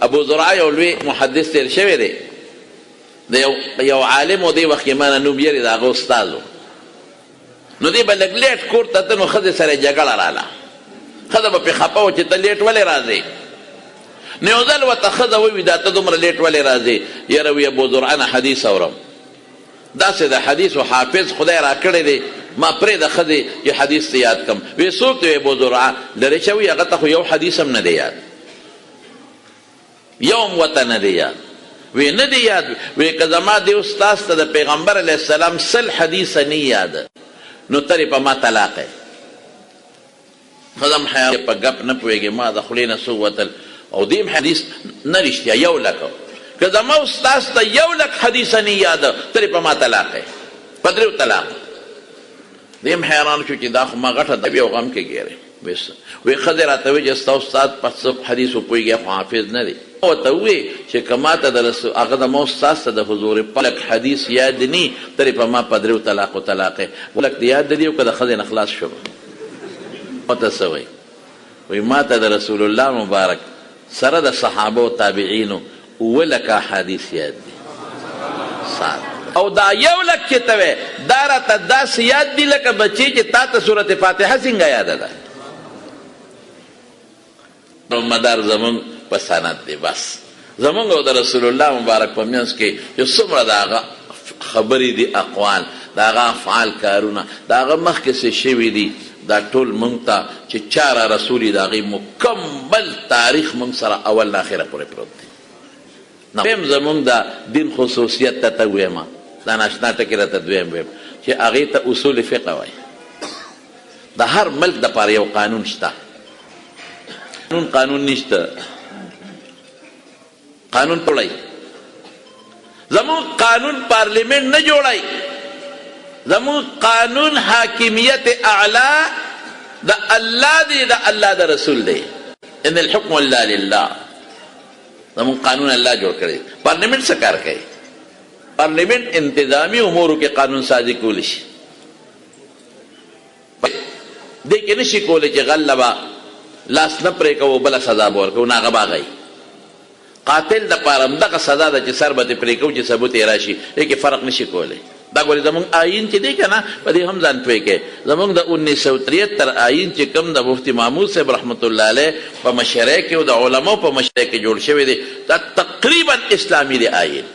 ابو زرعه یو لوی محدث تیر شوی دی د یو عالم و دی وخت کې ما نه نوم یې د هغه استاد و نو دی به لږ لیټ کور ته ته نو ښځې سره یې جګړه راله ښځه به پرې خفه و چې ته لیټ ولې راځې نو یو ځل ورته ښځه ووي دا ته دومره لیټ ولې راځې یاره وي ابو زرعه نه حدیث اورم داسې د حدیثو حافظ خدای را کړی دی ما پرېږده ښځې چې حدیث ته یاد کړم وی څوک دی ابو زرعه لرې شه وي هغه ته خو یو حدیث هم نه دی یاد یو هم ورته نه دی یاد وی نه دی یاد وی که زما دی استاذ ته د پیغمبر علیه السلام 100 حدیثه نه یاده نو ترې په ما طلاق یې ښځه هم حیا په ګپ نه پوهېږي ما د خولې نه څو وتل او دیم حدیث نه رښتیا 1 لکه که زما استاذ ته 1 لک حدیثه نه یاده ترې په ما طلاق یې په 3 طلاق دیم حیران شو چې دا خو ما غټه د یو غم کې ګیرې وی ښځې راته وی چې ستا استاد په څه حدیثو پوهېږي خو حافظ نه دی ورته ووی چې که ما ته د هغه زما استاد ته د حضور پاک حدیث یاد نی ترې په ما په 3 طلاقو طلاق یې لک د یاد دی او که د ښځې نه خلاص شو ورته څه وایي وی ما ته د رسول الله مبارک سره د صحابه و تابعینو 7 لکه حدیث یاد دی او دا 1 لک چې ته وی دا راته داسې یاد دی لکه بچی چې تا ته صورت فاتحه څنګه یاده ده مدار زمونږ په سند دی بس زمونږ او د رسول الله مبارک په منځ کې چې څومره د هغه خبرې دي اقوال د هغه افعال کارونه د هغه مخکې څه شوي دي دا ټول مونږ ته چې چاره رسول یې د هغې مکمل تاریخ مونږ سره اول نه اخره پورې پروت دی دویم زمونږ د دین خصوصیت ته ویم دا ناشنا ټکي راته دویم ویم چې هغې ته اصول فقه وایي د هر ملک دپاره یو قانون شته قانون نشته قانون جوړی زمون قانون پارلیمنٹ نه جوړی زمون قانون حاکمیت اعلی د الله دی د الله د رسول دی ان الحكم الا لله زمون قانون الله جوړ کړی پارلیمنٹ څه کار کوي پارلیمنٹ انتظامی امورو کې قانون سازی کولی شي دې کې نشي کولی چې غلبه لاس نه پرې کوو بله سزا به ورکوو نه هغه به هغه قاتل دپاره همدغه سزا ده چې سر به ترې پرې کوو چې ثبوت یې راشي دې کې فرق نشي کولی دا ګورې زمونږ آیین چې دی که نه په دې هم ځان پوه کې زمونږ د 1973 آیین چې کوم د مفتي محمود صاحب رحمت الله علیه په مشرۍ کې او د علماو په مشرۍ کې جوړ شوی دی دا تقریبا اسلامي دی آیین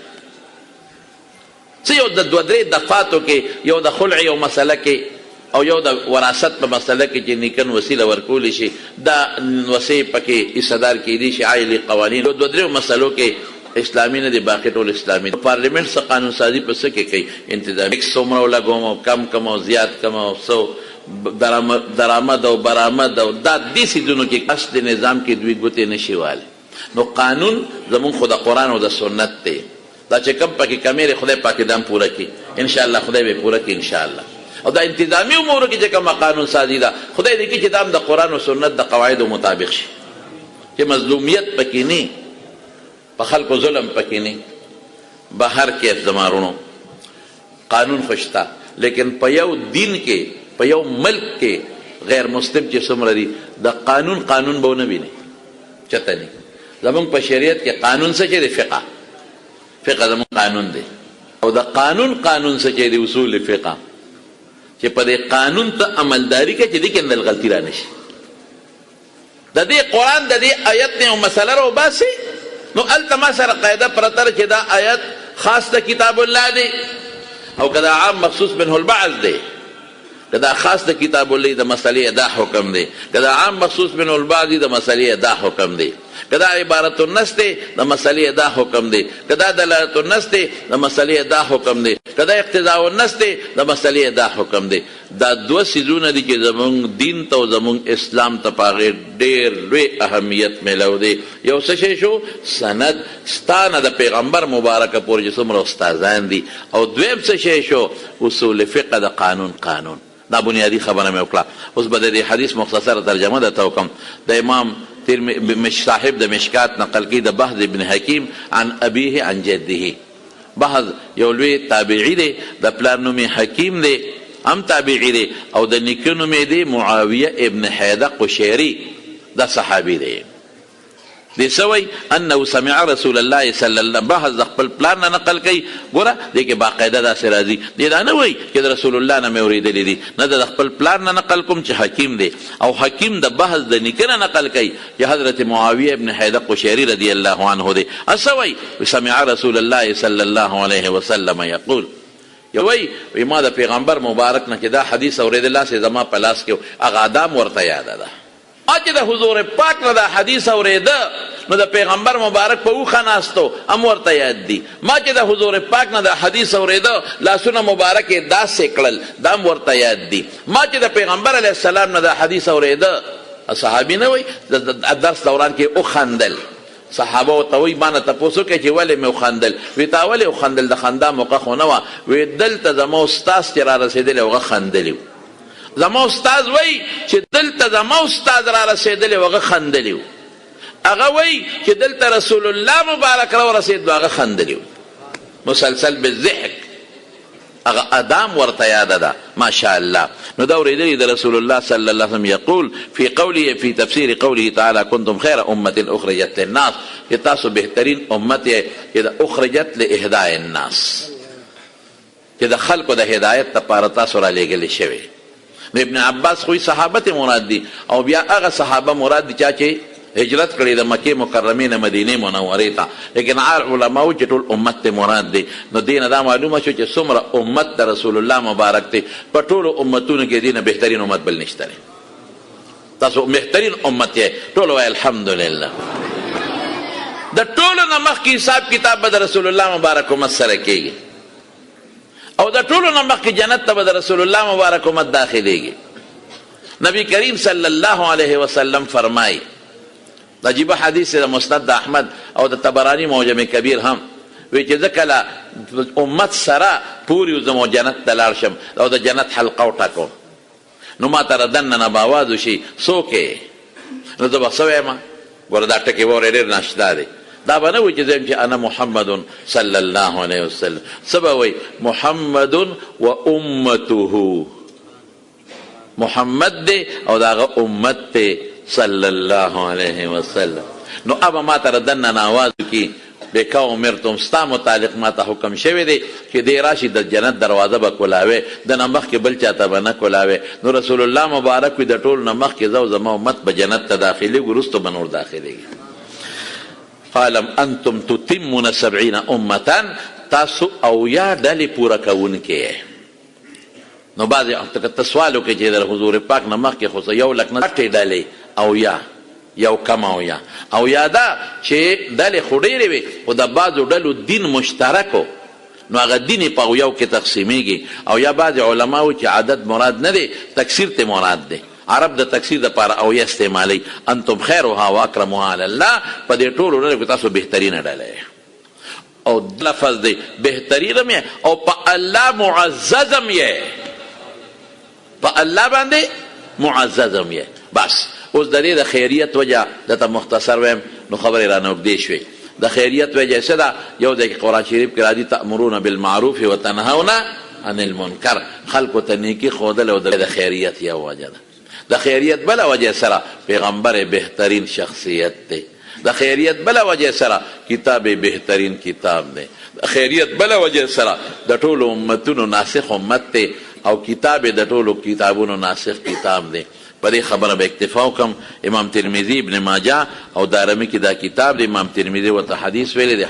څه یو د 2-3 دفاتو کې یو د خلع یو مسله کې او یو د وراثت په مسله کې چې نیکن وسیله ورکولی شي دا وسیع پکې حصهدار کیدی شي عایلي قوانین 2-3 مسلو کې اسلامي نه دی باقي ټول اسلامي پارلیمنٹ څه قانون سازی په څه کې کوي انتظام څومره ولګوم او کم او زیات کم او څو درآمد او برآمد او دا دې څیزونو کې قصد نظام کې دوی ګوتې نشي والی نو قانون زمونږ خو د قرآن او د سنت دی دا چې کم پکې کمیرې خدای پاک دام پوره کړي انشاءالله خدای به پوره کړي انشاءالله او دا انتظامی امورو کې چې کومه قانون سازی ده خدای دې کړي چې دا هم د قرآن او سنت د قواعدو مطابق شي چې مظلومیت پکې نه په خلکو ظلم پکې نه بهر کې زمارونو قانون خوشته لیکن په یو دین کې په یو ملک کې غیر مسلم چې څومره دي د قانون به ونه ویني چته نه زمونږ په شریعت کې قانون څه چې دی فقه زمونږ قانون دی او د قانون څه چې دی اصول فقه چې په دې قانون ته عملداري کوي چې دې کې اندل غلطي را نشي د دې قرآن د دې آیت نه یو مسله راوباسي نو هلته ما سره قاعده پرته چې دا آیت خاص د کتاب الله دی او که دا عام مخصوص منه البعض دی که دا خاص د کتاب الله د مسلې دا حکم دی که دا عام مخصوص منه البعض دی د مسلې دا حکم دی که دا عبارت النص دی د مسلې دا حکم دی که دا دلالت النص دی د مسلې دا حکم دی که دا اقتضاء النص دی د مسلې دا حکم دی دا 2 څیزونه دي چې زمونږ دین ته او زمونږ اسلام ته په هغې ډېر لوی اهمیت میلو دی یو څه شی شو سند ستانه د پیغمبر مبارکه پورې چې څومره استادان دي او دویم څه شی شو اصول فقه د قانون دا بنیادی خبره مې وکړه اوس به د دې حدیث مختصره ترجمه درته وکړم د امام صاحب د مشکات نقل کی د بهز ابن حکیم عن ابیه عن جده بهز یو لوی تابعی دی د پلار نوم حکیم دی هم تابعی دی او د نیکه نوم دی معاویه ابن حیده قشیری دا صحابی دی دی سوی انه سمع رسول الله صلی الله بحث د خپل پلان نه نقل کوي. ګوره دی کې باقاعده داسې راځي، دی دا نه وایي چې د رسول الله نه مې اورېدلی دي، نه د خپل پلان نه نقل کوم چې حکیم دی. او حکیم د بحث د نیکه نه نقل کوي چې حضرت معاویه ابن حیدر قشیری رضی الله عنه دی. اسوی سمع رسول الله صلی الله علیه وسلم یقول، یوی ما د پیغمبر مبارک نه چې دا حدیث اورېدلی چې زما په لاس کې هغه ادم ورته یاده ده. چې د حضور پاک نه دا حدیث اورېده نو د پیغمبر مبارک په اوښه ناستو هم ورته یاد دي. ما چې د حضور پاک نه دا حدیث اورېده لاسونه مبارک یې داسې کړل دا هم ورته یاد دي. ما چې د پیغمبر علیه السلام نه دا حدیث اورېده، صحابي نه وایي د درس دوران کې وخندل. صحابه ورته وایي ما نه تپوس وکړئ چې ولې مې وخندل؟ وایي تا ولې وخندل؟ د خندا موقع خو نه وه. وایي دلته زما استاذ چې را رسېدلی هغه خندلی و. زما استاد وای چې دلته زما استاد را رسېدلی و هغه خندلی و. هغه وای چې دلته رسول الله مبارک را ورسېد هغه خندلی و. مسلسل بالضحک هغه ادم ورته یاده ده. ماشاء الله. نو دا اورېدلي د رسول الله صلی الله علیه وسلم یقول فی قوله فی تفسیر قوله تعالی کنتم خیر امة اخرجت للناس، چې تاسو بهترین امت یې چې د اخرجت لاهداء الناس، چې د خلکو د هدایت لپاره تاسو را لېږلې شوی. ابن عباس خوی صحابه مراد دي او بیا هغه صحابه مراد دي چې هجرت کړي د مکې مکرمې نه مدینې منورې ته، لیکن علماو چې ټول امت ته مراد دی. نو دینه دا معلومه شو چې څومره امت د رسول الله مبارک دی، په ټولو امتونو کې دینه بهترین امت بل نشته. تاسو بهترین امت یې ټول وایي الحمدلله. د ټولو نه مخکې حساب کتاب به د رسول الله مبارک امت سره کېږي او د ټولو نه مخکې جنت ته به د رسول الله مبارک امت داخلیږي. نبی کریم صلی الله علیه وسلم فرمایي، د عجیبه حدیث د مسند د احمد او د طبراني معجم کبیر هم وی چې زه کله امت سره پورې وځم جنت ته لاړ شم او د جنت حلقه وټاکم نو ما ته دننه نه به آواز وشي څوک یې؟ نو زه به څه وایم؟ ګوره دا ټکې به ډېر ناشتا دی. دا به نه وایي چې زه یم چې انا محمد صلی الله علیه وسلم. څه به وایي؟ محمد و امته، محمد دی او د هغه امت دی صلی الله علیه وسلم. نو ابا ما ته دننه آواز وکړي بکا امرتم، ستا متعلق ما ته حکم شوی دی چې دی راشي د جنت دروازه به کولاوې، د نه مخکې بل چاته به نه کولاوې. نو رسول الله مبارک وي د ټول نه مخکې زه او زما امت به جنت ته داخلېږي، وروسته به نور داخلېږي. قال انتم تتمون 70 امتا، تاسو اویا ډلې پوره کوونکې. نو بعضې ته سوال وکړي چې د حضور پاک نه مخکې خو یو لک نه اټې ډلې اویا یو کم اویا اویا دا چې ډلې خو ډېرې وي خو د بعضو ډلو دین مشترکو، نو هغه دین په اویاو کې تقسیمیږي. او یا بعضې علماو چې عدد مراد نه دی تکثیر ته مراد دی. عرب د تکثیر دپاره اویا استعمالی. انتم خیرها و اکرمها علی الله، په دې ټولو ډلو کې تاسو بهترینه ډله یې. او لفظ دی بهترین هم یې او په الله معزز هم یې، په الله باندې معزز هم یې. بس اوس د دې د خیریت وجه درته مختصر ویم نو خبرې رانه اوږدې شوې. د خیریت وجه څه ده؟ یو ځای کې قرآن شریف کې راځي تأمرون بالمعروف وتنهون عن المنکر، خلکو ته نیکي ښودل او د خیریت یو وجه ده. د خیریت بله وجه سره پیغمبر بهترین شخصیت دی. د خیریت بله وجه سره کتاب بهترین کتاب دی. د خیریت بله وجه سره د ټولو امتونو ناسخ امت دی او کتاب د ټولو کتابونو ناسخ کتاب دی. په دې خبره به اکتفا وکم. امام ترمذي ابن ماجه او دارمي کې دا کتاب دی. امام ترمذي ورته حدیث ویلی دی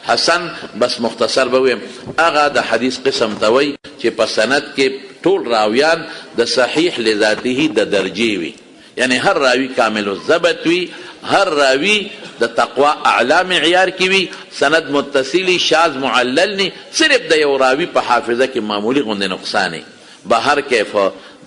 حسن بس مختصر به ویم هغه د حدیث قسم ته وایي چې په سند کې ټول راویان د صحیح لذاته د درجې وي، یعنی هر راوی کامل الضبط وي، هر راوی د تقوا اعلی معیار کې وي، سند متصلی شاذ معلل نه، صرف د یو راوی په حافظه کې معمولی غوندې نقصان وي. به هر کیف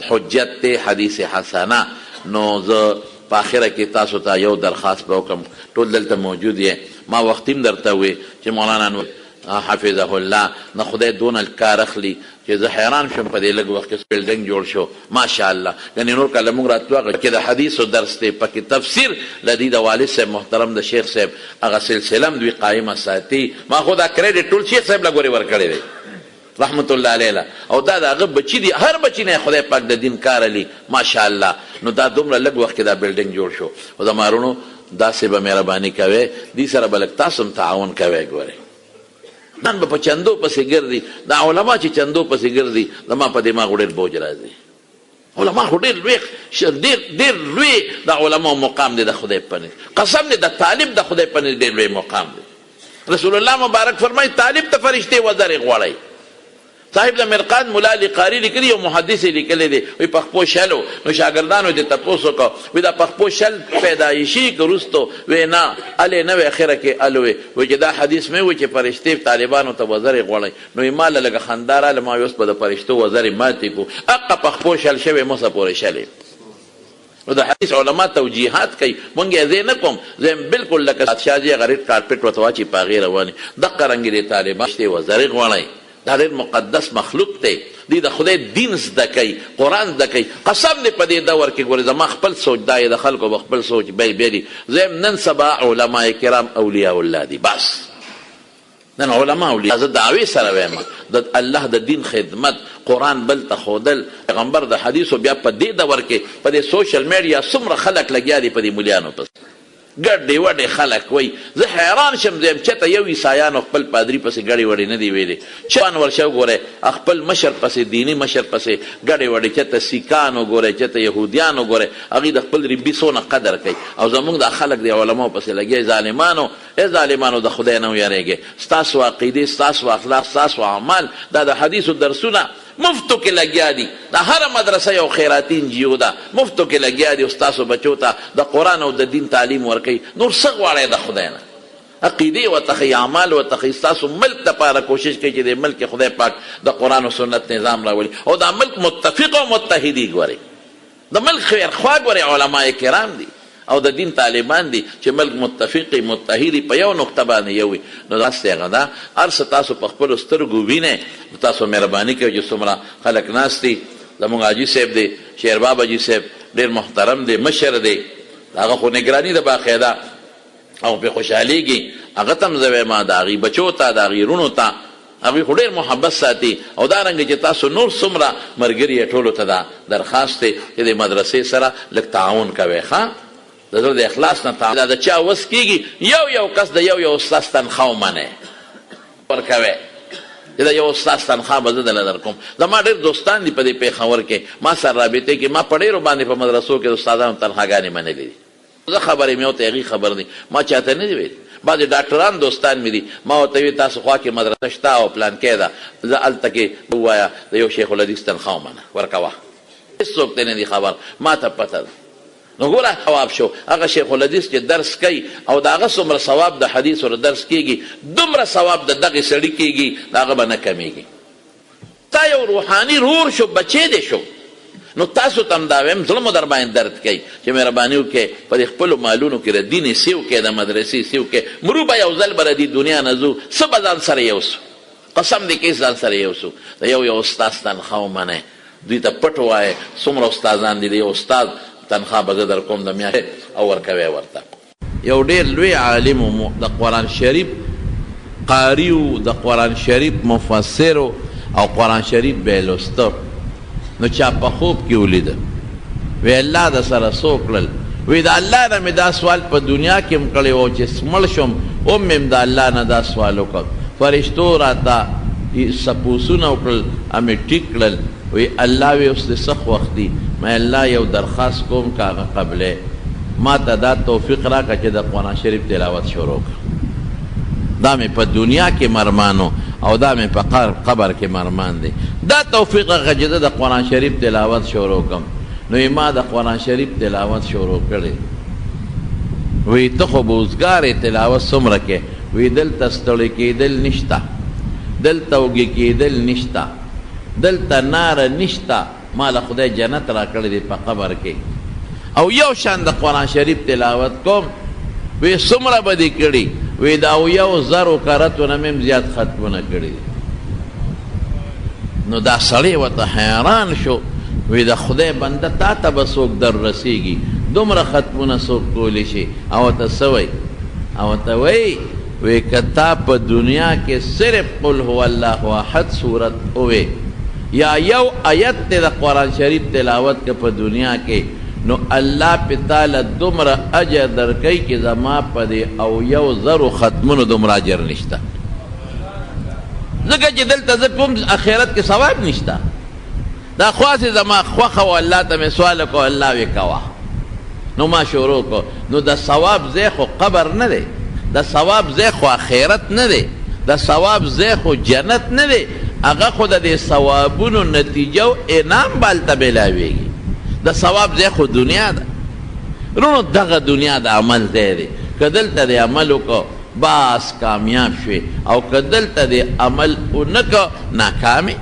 حجت ته حدیث حسنه. نو زه په آخره کې تاسو ته یو درخواست به وکړم، ټول دلته موجود یې. ما وختیم درته وی چې مولانا حفظه الله نه خدای دونه کار اخلي چې زه حیران شم په دې لږ وخت کې بلډنګ جوړ شو ماشاءالله. یعنې نور کله موږ راتلو هغه کې د حدیثو درس دی، پکې تفسیر لدی د والد صاحب محترم د شیخ صاحب هغه سلسله هم دوی قایمه ساتي. ما خو دا کریډټ ټول شیخ صاحب له ګورې ورکړی دی رحمت الله علیه. او دا د هغه بچي دي، هر بچي نه خدای پاک د دین کار علي ماشاءالله. نو دا دومره لږ وخت کې دا بلډنګ جوړ شو. او د مارونو داسې به مهرباني کوئ دې سره به لږ تاسو هم تعاون کوئ. ګورئ نن به په چندو پسې ګرځي دا علما چې چندو پسې ګرځي زما په دماغ ډېر بوج راځي. علما خو ډېر لوی د علماو مقام دی د خدای په نزد. قسم دی د طالب د خدای په نزد ډېر لوی مقام دی. رسول الله مبارک فرمایي طالب ته فرشتې وزرې غواړئ. صاحب د مرقات ملا علی قاری لیکلي یو محدث یې لیکلی دی وایي پخپو شل و نو شاګردانو یې تپوس وکړو وایي دا پخپو شل پیدایشي که وروستو وایي نه الې نه وی اخره کې ال وی وایي چې دا حدیث مې وایي چې فرشتې طالبانو ته وزرې غواړئ نو ما له لږه خندا راله ما اوس به د فرشتو وزرې ماتې کړو حقه پخپو شل شوې موسه پورې شلې. نو د حدیث علما توجیحات کوي مونږ یې زه نه کوم زه بالکل لکه بادشاه جي هغه ریډ کارپېټ ورته واچي په هغې روانې دقه رنګې د طالبان شتې وزرې غواړئ. دا ډېر مقدس مخلوق دی. دی د خدای دین زده کوي قرآن زده کوي. قسم دی په دې دور کې ګورې زما خپل سوچ دا د خلکو به خپل سوچ بیا دي. زه نن سبا علما کرام اولیاء الله دي بس نن علما اولیاء زه دعوې سره وایم د الله د دین خدمت قرآن بل ته ښودل پیغمبر د حدیثو بیا په دې دور کې په دې سوشل میډیا څومره خلک لګیا دي په دې ملیانو پس ګډې وډې خلک وایي زه حیران شم زه یم چېرته یو عیسایانو خپل پادري پسې ګډې وډې نه دي ویلې چان ورشه وګورئ خپل مشر پسې دیني مشر پسې ګډې وډې چېرته سیکان وګورئ چېرته یهودیان وګورئ هغوی د خپل ربي څونه قدر کوي او زموږ دا خلک د علماو پسې لګیا ظالمانو د خدای نه ویریږئ. ستاسو عقیدې ستاسو اخلاق ستاسو اعمال دا د حدیثو درسونه مفتو کې لګیا دي. دا هره مدرسه یو خیراتي انجیو ده مفتو کې لګیا دي. ستاسو بچو ته د قرآن او د دین تعلیم ورکوي. نور څه غواړئ د خدای نه؟ عقیدې ورته ښیي اعمال ورته ښیي. ستاسو ملک دپاره کوشش کوي چې د ملک خدای پاک د قرآن او سنت نظام راولي او دا ملک متفق او متحدي. ګورئ د ملک خیرخوا ګورئ علما کرام دي او د دین طالبان دي چې ملک متفقي متحدي په یو نقطه باندې یو وي. نو داسې هغه ده هر څه تاسو په خپلو سترګو وینئ. تاسو مهرباني کوئ چې څومره خلک ناست دي. زموږ حاجي صاحب دی شیر بابا جي صاحب ډېر محترم دی مشر دی هغه خو نګراني ده باقاعده او پرې خوشحالېږي هغه ته هم زه وایم د هغې بچو ته د هغې رونو ته هغوی خو ډېر محبت ساتي او دارنګه چې تاسو نور څومره ملګري ټولو ته دا درخواست دی چې د مدرسې سره لږ تعاون کوئ. ښه د زړه د اخلاص نه تعاون دا د چا وس کېږي یو کس د یو استاذ تنخوا ومنئ ورکوئ چې د یو استاذ تنخوا به زه دله درکوم. زما ډېر دوستان دي په دې پېښور کې ما سره رابطې کې ما په ډېرو باندې په مدرسو کې د استادانو تنخواګانې منلې دي. زه خبرې مې ورته هغې خبر دي ما چاته نه دي ویلي. بعضې ډاکټران دوستان مې دي ما ورته وي تاسو خوا کې مدرسه شته او پلانکۍ ده زه هلته کې ووایه د یو شیخ الحدیث تنخوا ومنه ورکوه. هېڅوک ته نه دي خبر ما ته پته ده. نو ګوره ثواب شو هغه شیخ الحدیث چې درس کوي او د هغه څومره ثواب د حدیث ور درس کېږي دومره ثواب د دغې سړي کېږي د هغه به نه کمیږي. تا یو روحاني رور شو بچی دی شو نو تاسو ته هم دا وایم زړه مو در باندې درد کوي چې مهرباني وکړئ په دې خپلو مالونو کې د دین سیو کې د مدرسې سیو کې مرو به یو ځل به د دې دنیا نه ځو څه به ځان سره یوسو قسم دې کې ځان سره یوسو د یو استاذ تنخوا ومنئ دوی ته پټ ووایئ څومره استادان دي د یو استاد تنخوا به زه در کوم د میاشتې او ورکوی ورته. یو ډېر لوی عالم د قرآن شریف قاري و د قرآن شریف مفسر او قرآن شریف به یې لوسته نو چا په خوب کې ولیده وی الله د سره څو کړل وی د الله نه مې دا سوال په دنیا کې هم کړی و چې مړ شم هم مې د الله نه دا سوال وکړ فرشتو راته سپوسونه وکړل همې ټیک کړل وی الله وی اوس د څه وخت دی ما الله یو درخواست کوم که هغه قبلې ما ته دا توفیق راکړه چې د قرآن شریف تلاوت شروع کړه دا مې په دنیا کې مرمانو او دا مې په قبر کې مرمان دی دا توفیق راکړه چې زه د قرآن شریف تلاوت شروع کړم نو ما د قرآن شریف تلاوت شروع کړی وی ته خو به اوزګارې تلاوت څومره کې وی دلته ستړی کېدل نشته دلته اوږې کېدل نشته دلته ناره نشته ما له خدای جنت را کړی دی په قبر کې او یو شان د قرآن شریف تلاوت کوم وی څومره به دې کړي وی دا 1,000 کرتونه مې هم زیات ختمونه کړي نو دا سړی ورته حیران شو وی د خدای بنده تا ته به څوک در رسېږي دومره ختمونه څوک کولی شي او ورته څه وی او ورته وی که تا په دنیا کې صرف قل هو الله احد صورت ووی یا یو آیت ته د قرآن شریف تلاوت که په دنیا کې نو الله پی تاله دومره اجر درکوي چې زما په دې او 1,000 ختمونو دومره اجر نشته. ځکه چې دلته زه کوم اخرت کې ثواب نشته. دا خواصې زما خوښه و، الله ته مې سوال وکړو، الله وی کوه. نو ما شروع کو. نو د ثواب ځای خو قبر نه دی، د ثواب ځای خو آخرت نه دی، د ثواب ځای خو جنت نه دی. هغه خو د دې ثوابونو نتیجه او انعام به هلته میلاویږي. د ثواب ځای خو دنیا ده. رونو دغه دنیا د عمل ځای دی. که دلته د عمل وکړو باس کامیاب شوې، او که دلته د عمل ونه کړو ناکامې.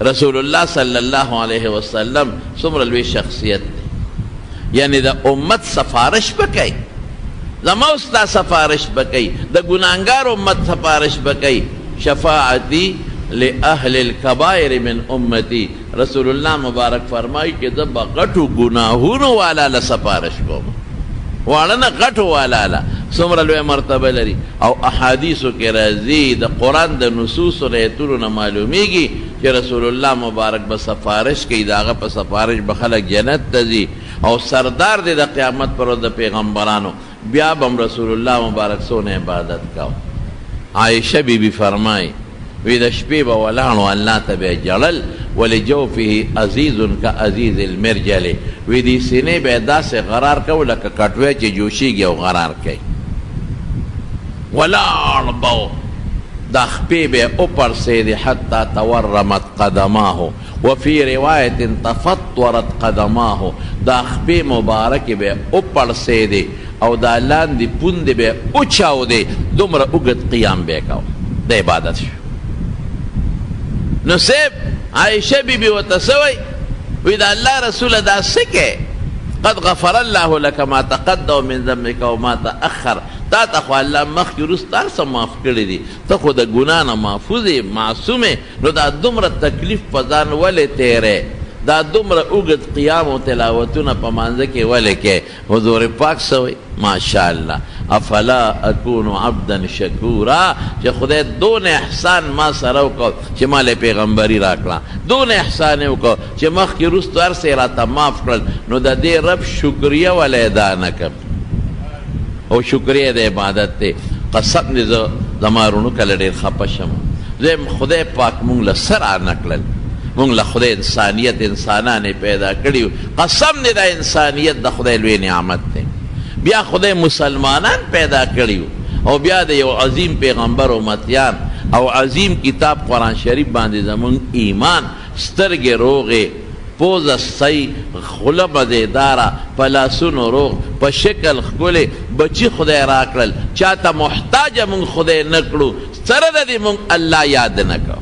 رسول الله صلی الله علیه وسلم څومره لوی شخصیت دی، یعنی د امت سفارش بکئی، زما استا سفارش بکئی، د گناهګار امت سفارش بکئی. شفاعتی لأهل الكبائر من امتی، رسول الله مبارک فرمائی کہ زه به غټو گناهونو والا له سفارش کوم، واړه نه غټو والا له. څومره لویه مرتبه لري. او احادیثو کې راځي، د قرآن د نصوصو ایتونو نه معلومیږي چې رسول الله مبارک به سفارش کوي، د هغه په سفارش به خلک جنت ته ځي، او سردار دی د قیامت پر ورځ د پیغمبرانو. بیا به رسول الله مبارک څونه عبادت کو. عائشه بی بی فرمای وی د شپې به ولاړو الله ته به جړل، ولجوفه عزیز کعزیز المرجل، وی دې سینې به داسې غرار کو لکه کټوی چې جوشیږي او غرار کوي. ولاړ به دا خپې به وپړسېدې حتی تورمت قدماه، وفي روایت تفطرت قدماه، دا خپې مبارکې به وپړسېدې او دا لاندې پوندې به وچاودې، دومره اوږد قیام به یې کو، د عبادت شو. نو صاحب عائشه بی بی ورته څه وایي؟ وی دا الله رسوله دا څه کوې؟ قد غفر الله لك ما تقدم من ذنبك وما تأخر، تا ته خو الله مخکې وروسته هر څه معاف کړي دي، ته خو د ګناه نه محفوظ یې، معصوم یې. نو دا دومره تکلیف په ځان ولې تیری؟ دا دومره اوږد قیام او تلاوتونه په مانځه کې ولې کې؟ حضور پاک څه وایي؟ ماشاءالله افلا اکون عبدا شکورا، چې خدای دون احسان ما سره وکړ چې ما له پیغمبري راکړه، دون احسان یې وکړ چې مخکې وروسته هر څه یې راته معاف کړل. نو د دې رب شکریه ولې ادا نه کړم؟ او شکریه د عبادت دی. قسم دې زه زما رونو کله ډېر خفه شم، زه خدای پاک مونږ له څه رانکړل، مونږ له خدای انسانیت انسانان پیدا کړي. قسم دې دا انسانیت د خدای لوی نعمت دی. بیا خدای مسلمانان پیدا کړي او بیا د یو عظیم پیغمبر امتیان او عظیم کتاب قرآن شریف باندې زمونږ ایمان، سترګې روغې، پوزه صحیح، خوله مزیداره، په لاسونو روغ، په شکل ښکلې، بچي خدای راکړل. چاته محتاجه مونږ خدای نه کړو، سره د دې مونږ الله یاد نه کړو.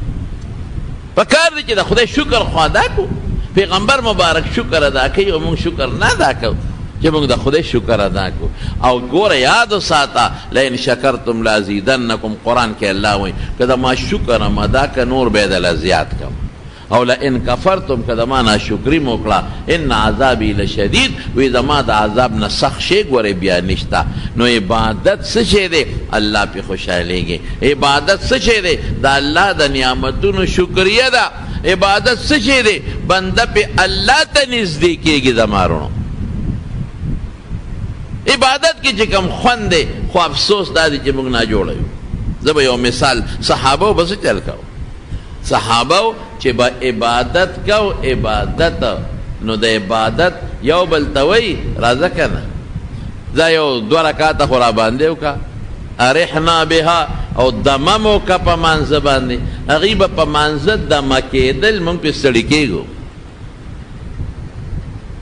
پکار دی چې د خدای شکر خو ادا کړو. پیغمبر مبارک شکر ادا کوي او مونږ شکر نه ادا کوو چې مونږ د خدای شکر ادا کړو. او ګوره یاد وساته لئن شکرتم لازیدنکم، قرآن کې الله وایي که د ما شکر م ادا که نور به یې دله زیات کوم، او لئن کفرتم که د ما ناشکري مو کړه ان عذابي لشدید، وی زما د عذاب نه سخت شی ګورې بیا نشته. نو عبادت څه شی دی؟ الله پې خوشحالیږي. عبادت څه شی دی؟ د الله د نعمتونو شکریه ده. عبادت څه شی دی؟ بنده پې الله ته نږدې کېږي. زما رونو عبادت کې چې کوم خوند دی، خو افسوس دا دی چې موږ ناجوړه یو. زه به یو مثال، صحابه به څه چل کوو؟ صحابه چې به عبادت کو، عبادت نو د عبادت یو بل ته وایي راځه که نه، دا یو 2 رکاته خو را باندې وکړه، ارحنا بها، او دمه مو که په مانځه باندې. هغوی به په مانځه دمه کېدل، موږ پې ستړي کېږو.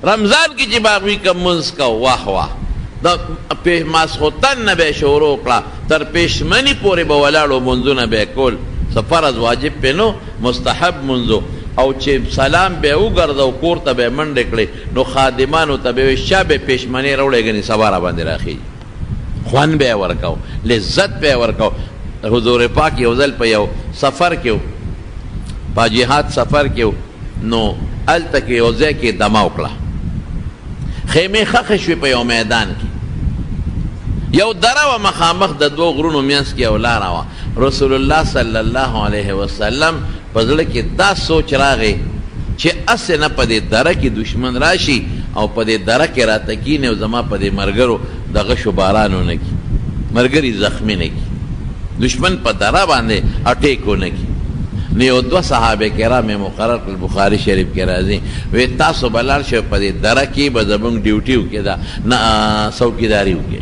رمضان کې چې به هغوی که مونځ کو، واه واه، د ماسخوتن نه به یې شروع کړه، تر پېشمني پورې به ولاړو مونځونه به یې کول. فرض واجب پې نو، مستحب منځو. او چې سلام به یې وګرځو کور ته به یې منډې کړې، نو خادمانو ته به یې ویل شا به پېشمنۍ راوړی، ګنې سبا را باندې راخېږي. خوند به یې ورکو، لذت به یې ورکو. حضور پاک یو ځل په یو سفر کې و، په جهاد سفر کې و، نو هلته کې یو ځای کې دمه وکړه، خیمې ښخې شوې په یو میدان کې. یو دره وه مخامخ د 2 غرونو منځ کې یو لاره وه. رسول الله صلی الله علیه وسلم په زړه کې دا سوچ راغی چې اسې نه په دې دره کې دشمن راشي او په دې دره کې راته کینې او زما په دې ملګرو د غشو باران ونه کي، ملګري زخمي نه کي، دشمن په دره باندې اټیک ونه کي. نو یو دوه صحابه کرام مقرر کړل، بخاري شریف کې راځي، وی تاسو به لاړ شئ په دې دره کې به زمونږ ډیوټي وکړي، دا څوکیداري وکړي.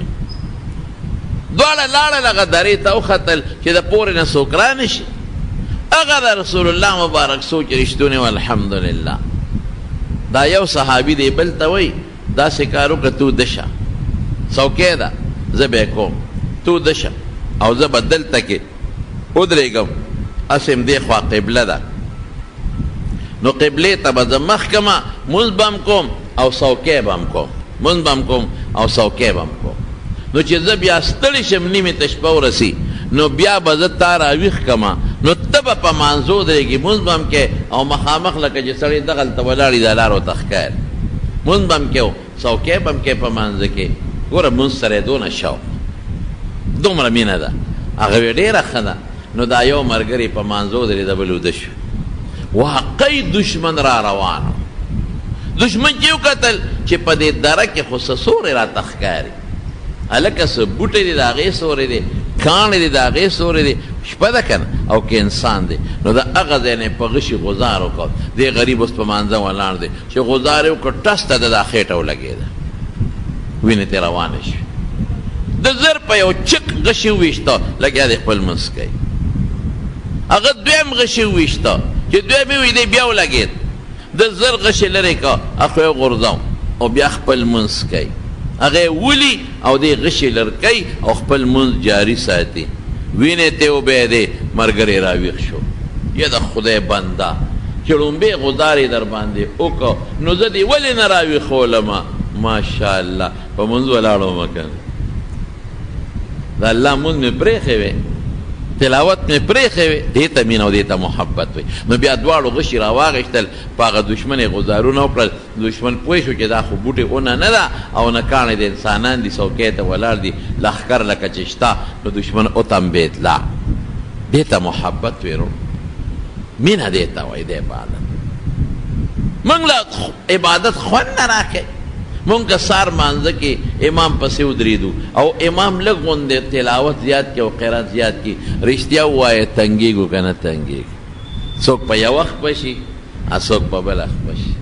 دواړه لاړل هغه درې ته وختل چې د پورې نه څوک را نه شي. هغه د رسول الله مبارک سوچ رښتونی و، الحمدلله. دا یو صحابي دی بل ته وایي داسې کار وکړه تو دشه، څوکۍ ده زه به یې کوم، تو دشه او زه به دلته کې ودرېږم، اسم دې خوا قبله ده، نو قبلې ته به زه مخ کمه، مونځ به هم کوم او څوکۍ به هم کوم، مونځ به هم کوم او څوکۍ به هم کوم. نو چې زه بیا ستړی شم نیمې ته شپه ورسي، نو بیا به زه تا راویښ کمه، نو ته به په مانځو درېږي، مونځ به هم کې او مخامخ لکه چې سړی دغلته ولاړي دا لار ورته ښکاري، مونځ به هم کې او څوکۍ به هم کې په مانځه کې. ګوره مونځ سره یې دونه شوق، دومره مینه ده، هغه وی ډېره ښه ده. نو دا یو ملګری په مانځو درېده بل وده شو، واقعي دشمن را روان و. دشمن چې وکتل چې په دې دره کې خو څه سوری راته ښکاري، هلکه څه بوټی دی د هغې سوری دی، کاڼی دی د هغې سوری دی، شپه ده که نه او که انسان دی. نو د هغه ځای نه یې په غشي غزار وکړ. دې غریب اوس په مانځه ولاړ دی چې غزار یې وکړ، ټس ته د دا خېټه ولګېده، وینې ترې روانې شوې. د زر په یو چک غشي وویشته، لګیا دی خپل منځ کوي. هغه دویم غشي وویشته چې دویم یې وي دی بیا ولګېد، د زر غشي لرې کړه، هغه یې غورځاو او بیا خپل منځ کوي. هغه ولي او دې غشي لر کوي او خپل منځ جاري ساتي. وینې ته وبه دی ملګری راویښ شو. یا د خدای بنده چې لومبې غزار یې در باندې وکړه، نو زه دې ولې نه راویښولمه؟ ماشاءالله په منځ ولاړومه که نه، د الله مونځ مې پرېښی وی، تلاوت مې پرېښی وی، دې ته مینه او دې ته محبت وی. نو بیا دواړو غشي راواغېښتل، په هغه دشمن یې غزارونه وکړل. دشمن پوه شو چې دا خو بوټې اونه نه ده او نه کاڼې د انسانان دي، څوکۍ ته ولاړ دي، لښکر لکه چې شته. نو دشمن وتمبېد، لا دې ته محبت ویرو، مینه دې ته وایي د عبادت. موږ له عبادت خوند نه راکوي. مونږ که سار مانځه کې امام پسې ودرېدو او امام لږ غوندې تلاوت زیات کړي او قرات زیات کړي، رښتیا ووایه تنګېږو که نه تنګېږو. څوک په یو وخت پشي او څوک په بل وخت پشي،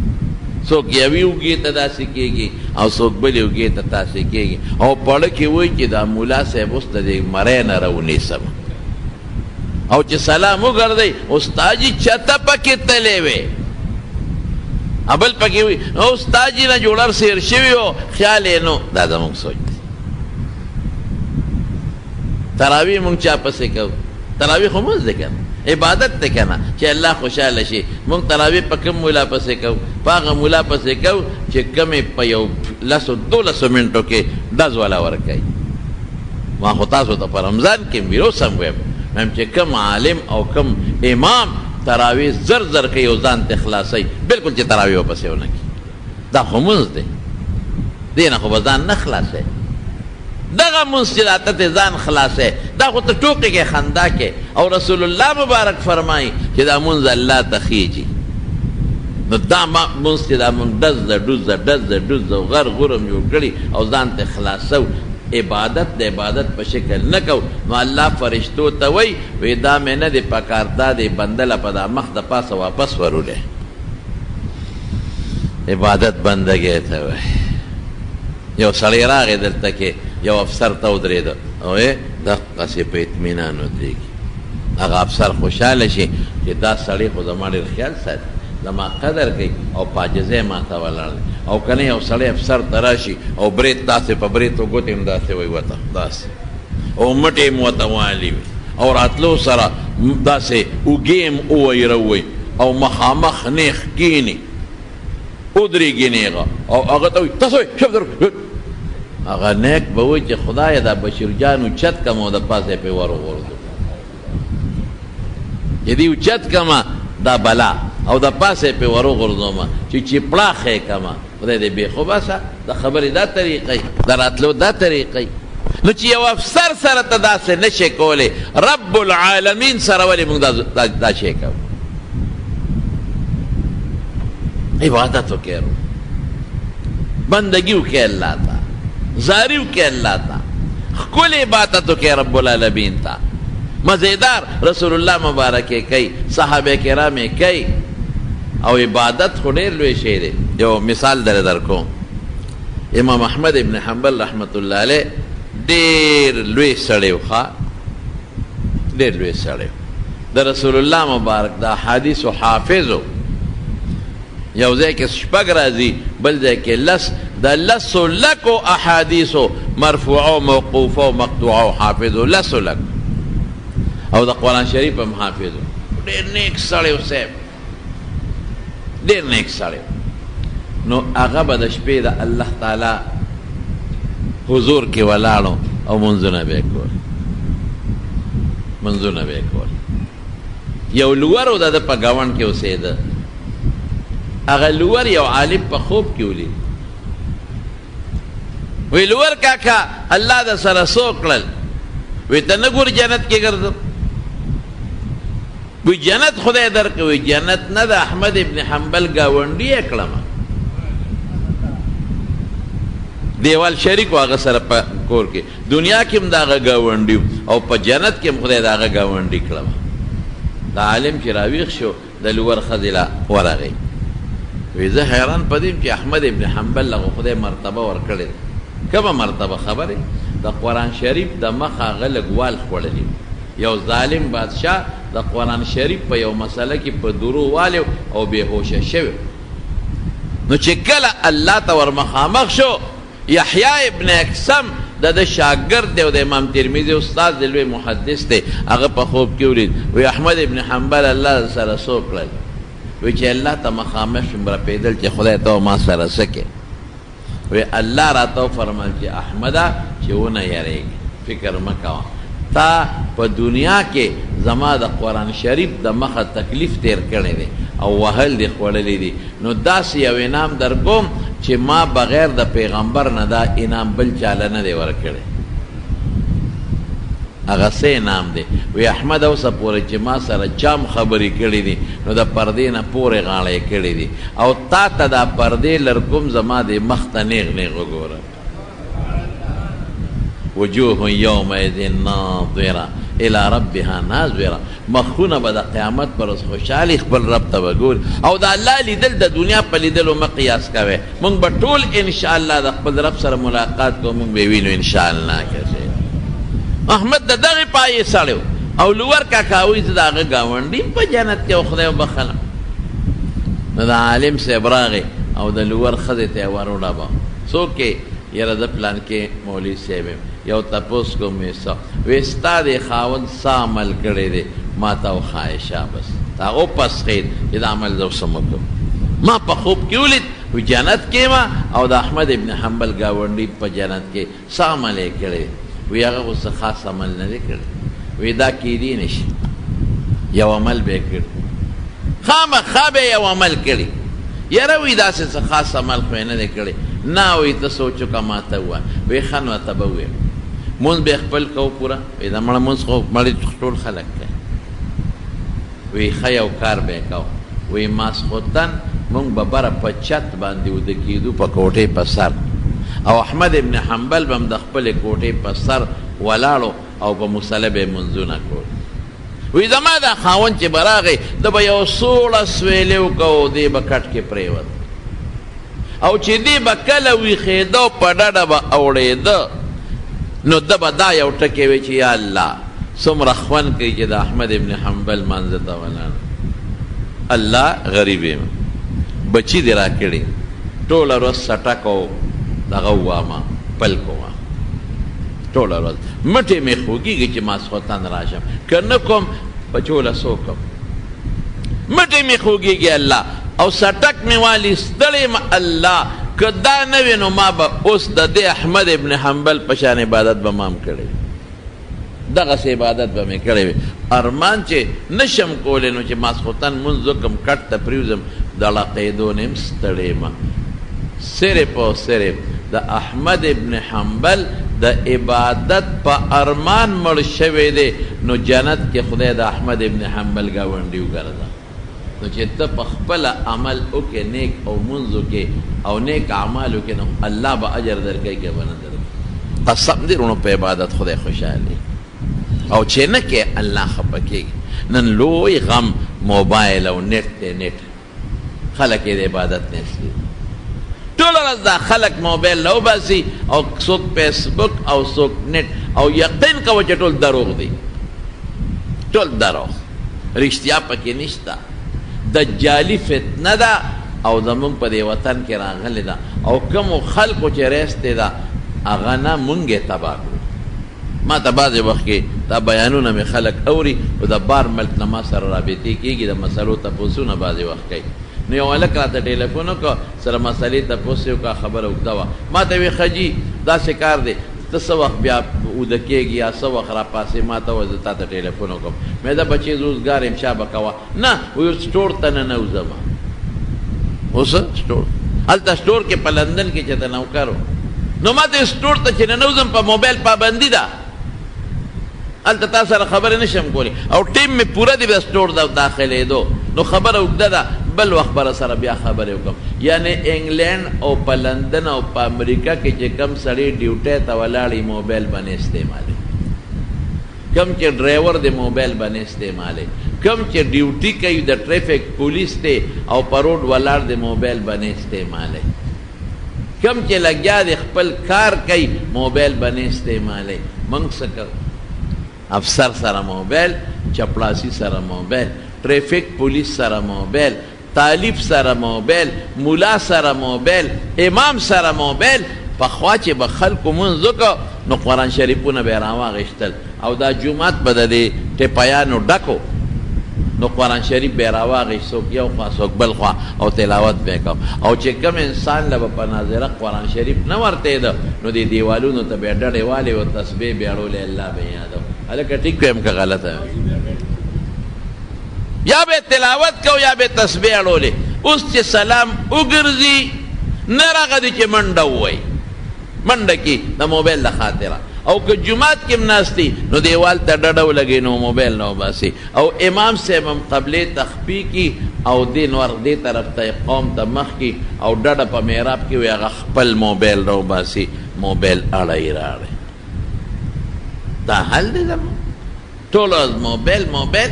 څوک یوې اوږې ته داسې کېږي او څوک بلې اوږې ته تاسې کېږي. او پړه کې وایي چې دا ملا صاحب اوس د دې مری نه راونیسم، او چې سلام وګرځئ استاد جي چته پکې تللی وی، ابل پکې وي او استاد جي نه جوړر سیر شوي و، خیال یې نو. دا زموږ سوچ دی. تراویح مونږ چا پسې کوو؟ تراویح خو مونځ دی که نه، عبادت دی که نه، چې الله خوشحاله شي. مونږ تراویح په کوم مولا پسې کوو؟ په هغه مولا پسې کوو چې کومې په یو 12 منټو کې ډز والا ورکوي. ما خو تاسو ته په رمضان کې ویروس هم ویم چې کوم عالم او کوم امام تراویح زر زر کوي او ځان ته خلاصوي، بلکل چې تراویح ورپسې ونه کړي. دا خو مونځ دی، دې نه خو به ځان نه خلاصوي. دغه مونځ چې راته ته ځان خلاصوي، دا خو ته ټوکې کې خندا کې. او رسول الله مبارک فرمایي چې دا مونځ الله ته خیجي. نو دا مونځ چې دا مونږ ډزه ډوزه ډزه ډوزه او غر غرم جوړ کړي او ځان ته خلاصو، عبادت د عبادت په شکل نه کو. نو الله فرشتو ته وی وی دا مې نه دی پکار، دا دی بنده له په دا مخ د پاسه واپس ورولی. عبادت بندګۍ ته وی. یو سړی راغی دلته کې، یو افسر ته ودرېده او دقسې په اطمینان ودرېږي. هغه افسر خوشحاله شي چې دا سړی خو زما ډېر خیال ساتي، زما قدر کوي او په عاجزۍ ما ته ولاړ دی. او که نه یو سړی افسر ته راشي او برېت داسې په برېتو ګوتې هم داسې وایي وته داسې او مټې هم ورته والي وي او راتلو سره داسې اوږې هم ووایي راووایي او مخامخ نیغ کښېني ودرېږي نیغه او هغه ته وایي تاسو وایي شب در هغه نیک به وایي چې خدایه دا بشیر جان اوچت کم او د پاسه یې پرې وروغورځو، چې دې اوچت کمه دا بلا او د پاسه یې پرې وروغورځومه چې چپړاخ یې کمه. خدای دې بې خو باسه، د خبرې دا طریقه د راتلو دا طریقه. نو چې یو افسر سره ته داسې نه شې کولی، رب العالمین سره ولې موږ دا شی کوو؟ عبادت وکړو. بندگیو کې الله تا زاریو کې الله تا کل عبادتو کې رب العالمین تا مزیدار رسول الله مبارک کوي صحابه کرام کوي او عبادت خو ډېر لوی شی دی. یو مثال در کوم. امام احمد ابن حنبل رحمت الله علیه ډېر لوی سړی و، ډېر لوی سړی د رسول الله مبارک د احادیثو حافظ و. یو ځای کې شپږ راځي، بل ځای کې لس، د لسو لکو احادیثو مرفوعه موقوفه او مقطوعه حافظ و، لسو لکو، او د قرآن شریف هم حافظ و. ډېر نیک سړی و صاحب، ډېر نیک سړی. نو هغه به د شپې د الله تعالی حضور کې ولاړو او منځونه به یې کول، منځونه به یې کول. یو لور و د ده په ګاونډ کې اوسېده. هغه لور یو عالم په خوب کې ولید. وی لور کاکا الله د سره څو کړل؟ وی ته نه ګورې جنت کې ګرځم؟ وی جنت خدای درکړي. وی جنت نه د احمد ابن حنبل ګاونډي یې کړمه، دیوال شریک و هغه سره په کور کې، دنیا کې هم د هغه ګاونډي او په جنت کې هم خدای د هغه ګاونډي کړمه. د عالم چې راویښ شو د لور ښځې له ورغی. وی زه حیران په دې یم چې احمد ابن حنبل له خدای مرتبه ورکړې. کومه مرتبه خبرې؟ د قرآن شریف د مخ هغه لږوال خوړلی. یو ظالم بادشاه د قرآن شریف په یو مسله کې په درو والی او بېهوشه شوی. نو چې کله الله ته ور مخامخ شو، یحیی ابن اکسم د ده شاګرد دی او د امام ترمذي استاد دی، لوی محدث دی. هغه په خوب کې ولید. وی احمد ابن حنبل الله سره څو کړل؟ وی چې الله ته مخامخ شم رپېدل چې خدای ته ما سره څه کې؟ وی الله راته وفرمایل چې احمده چې ونه یریږي، فکر مه کوه، تا په دنیا کې زما د قرآن شریف د مخه تکلیف تیر کړی دی او وهل دی خوړلی دی. نو داسې یو انعام در کوم چې ما بغیر د پیغمبر نه دا انعام بل چاله نه دی ورکړی. هغه څه انعام دی؟ وی احمد اوسه پورې چې ما سره چام خبرې کړي دي نو د پردې نه پورې غاړه یې کړې دي، او تا ته دا پردې لرکوم زما د مخ ته نیغ نیغ وګوره. وجوه یومئذ ناظره الى ربها ناظره. مخونه به د قیامت پر ورځ خوشحالي خپل رب ته وګوري. او د الله لیدل د دنیا په لیدلو مه قیاس کوئ. موږ به ټول انشاءالله د خپل رب سره ملاقات کوو، موږ به وینو انشاءالله. احمد د دغې پایې سړی و او لور کاکا وایي زه د هغه ګاونډي په جنت کې او خدای وبخله. نو د عالم صاحب راغی او د لور ښځې ته یې ور وډبه. څوک یې؟ یاره زه پلان کې مولوي صاحب یم. یو تپوس کوم وی ستا د خاوند څه عمل کړی دی؟ ما ته وښایه بس. هغه وپسخېد چې دا عمل زه اوس هم وکړم. ما په خوب کې ولید وی جنت کې ما او د احمد ابن حنبل ګاونډي په جنت کې څه عمل یې کړی؟ وی هغه خو څه خاص عمل نه دی کړی. وی دا کیدی نشي، یو عمل به یې کړی، خامخا به یو عمل کړی. یاره وی داسې څه خاص عمل خو یې نه دی کړی. نه وی ته سوچ وکړه ما ته ووایه. وی ښه نو ته به ووایم مونځ به یې خپل کوو پوره؟ وی د مړه مونځ خو مړي ټول خلک کوي. وی ښه یو کار به یې کوو. وی ماسخوتن مونږ به بره په چت باندې وده کېدو په کوټې په سر، او احمد ابن حنبل به هم د خپلې کوټې په سر ولاړو او په مصله به یې مونځونه کول. وی زما دا خاوند چې به راغی ده به یو سوړه سویلې وکړو، دی به کټ کې پرېوت، او چې دی به کله ویښېده په ډډه به اوړېده نو ده به دا یو ټکی وی چې یا الله څومره خوند کوي چې د احمد ابن حنبل مانځه ته ولاړ. الله غریب یم، بچي دې را کړي، ټوله ورځ سټک او دغه ووامه پل کومه، ټوله ورځ مټې مې خوږېږي چې ماسخوتن راشم، که نه کوم په چوله څه وکړم، مټې مې خوږېږي الله، او سټک مې والي ستړی یم الله. که دا نه وي نو ما به اوس د دې احمد ابن حنبل په شان عبادت به ما هم کړی وي، دغسې عبادت به مې کړی وي. ارمان چې نشم کولی نو چې ماسخوتن مونځ وکړم کټ ته پرېوځم د لقېدو نه یم ستړی یم. صرف او صرف د احمد ابن حنبل د عبادت په ارمان مړ شوی دی، نو جنت کې خدای د احمد ابن حنبل ګاونډي وګرځه. نو چې ته په خپله عمل وکړې نیک او منځ وکړې او نیک اعمال وکړې نو الله به اجر درکوي که به نه درکوي قسم دې وروڼو په عبادت خدای خوشحالي او چې نه کې الله خفه کېږي نن لوی غم موبایل او نیټ دی نیټ خلک یې د عبادت نه اصلي ټوله ورځ دا خلک موبایل راوباسي او څوک فیسبوک او څوک نیټ او یقین کوه چې ټول دروغ دی ټول دروغ رښتیا پکې نشته دجالي فتنه ده او زمونږ په دې وطن کې راغلې ده او کومو خلکو چې رېستې ده هغه نه مونږ یې تباه کړو ما ته بعضې وخت کې دا بیانونه مې خلک اوري او د بار ملک نه ما سره رابطې کېږي د مسلو تپوسونه بعضې وخت کوي نو یو هلک راته ټلیفون وکړه سره مسلې تپوس یې وکړه خبره اوږده وه ما ته ویې ښه جي داسې کار دی ته څه وخت بیا اوده کېږي یا څه وخت راپاسې ما ته وایي زه تا ته ټلیفون وکړم مې دا بچې زه اوسګار یم شا به کوه نه وایي سټور ته ننوځم اوس سټور هلته سټور کې په لندن کې چې ته نوکر و نو ما ته سټور ته چې ننوځم په موبایل پابندي ده هلته تا سره خبرې نشم کولی او ټیم مې پوره دی بیا سټور داخلېدو نو خبره اوږده ده بل وخت به سره بیا خبرې وکړم یعنې انګلینډ او په لندن او په امریکا کې چې کم سړی ډیوټۍ ته ولاړي موبایل به نه استعمالوي کم چې ډرایور دی موبایل به نه استعمالوي کم چې ډیوټي کوي د ټریفک پولیس دی او په روډ ولاړ دی موبایل به نه استعمالوي کم چې لګیا دی خپل کار کوي موبایل به نه استعمالوي موږ څه کوو افسر سره موبایل چپړاسي سره موبایل ټریفک پولیس سره موبایل طالب سره موبایل مولا سره موبایل امام سره موبایل پخوا چې به خلکو مونځ وکړو نو قرآن شریفونه به یې راواغېستل او دا جومات به د دې ټپیانو ډکو نو قرآن شریف به یې راواغېست څوک یو خوا څوک بل خوا او تلاوت به یې کو او چې کوم انسان له به په ناظره قرآن شریف نه ورتېده نو دې دیوالونو ته به یې ډډې والې او تسبیح به یې اړولې الله به یې یادو هلکه ټیک ویم که غلطه یا به تلاوت کو یا به تسبیح اړولې اوس چې سلام وګرځي نه راغلي چې منډه ووایي منډه کې د موبایل د خاطره او که جماعت کې هم ناستي نو دیوال ته ډډه ولګوي نو موبایل نه وباسي او امام صاحب هم قبلې تخفي کي او دې نور دې طرف ته قوم ته مخ کي او ډډه په محراب کې وي هغه خپل موبایل نه وباسي موبایل اړی راړی دا حل دی زموږ ټوله ورځ موبایل موبایل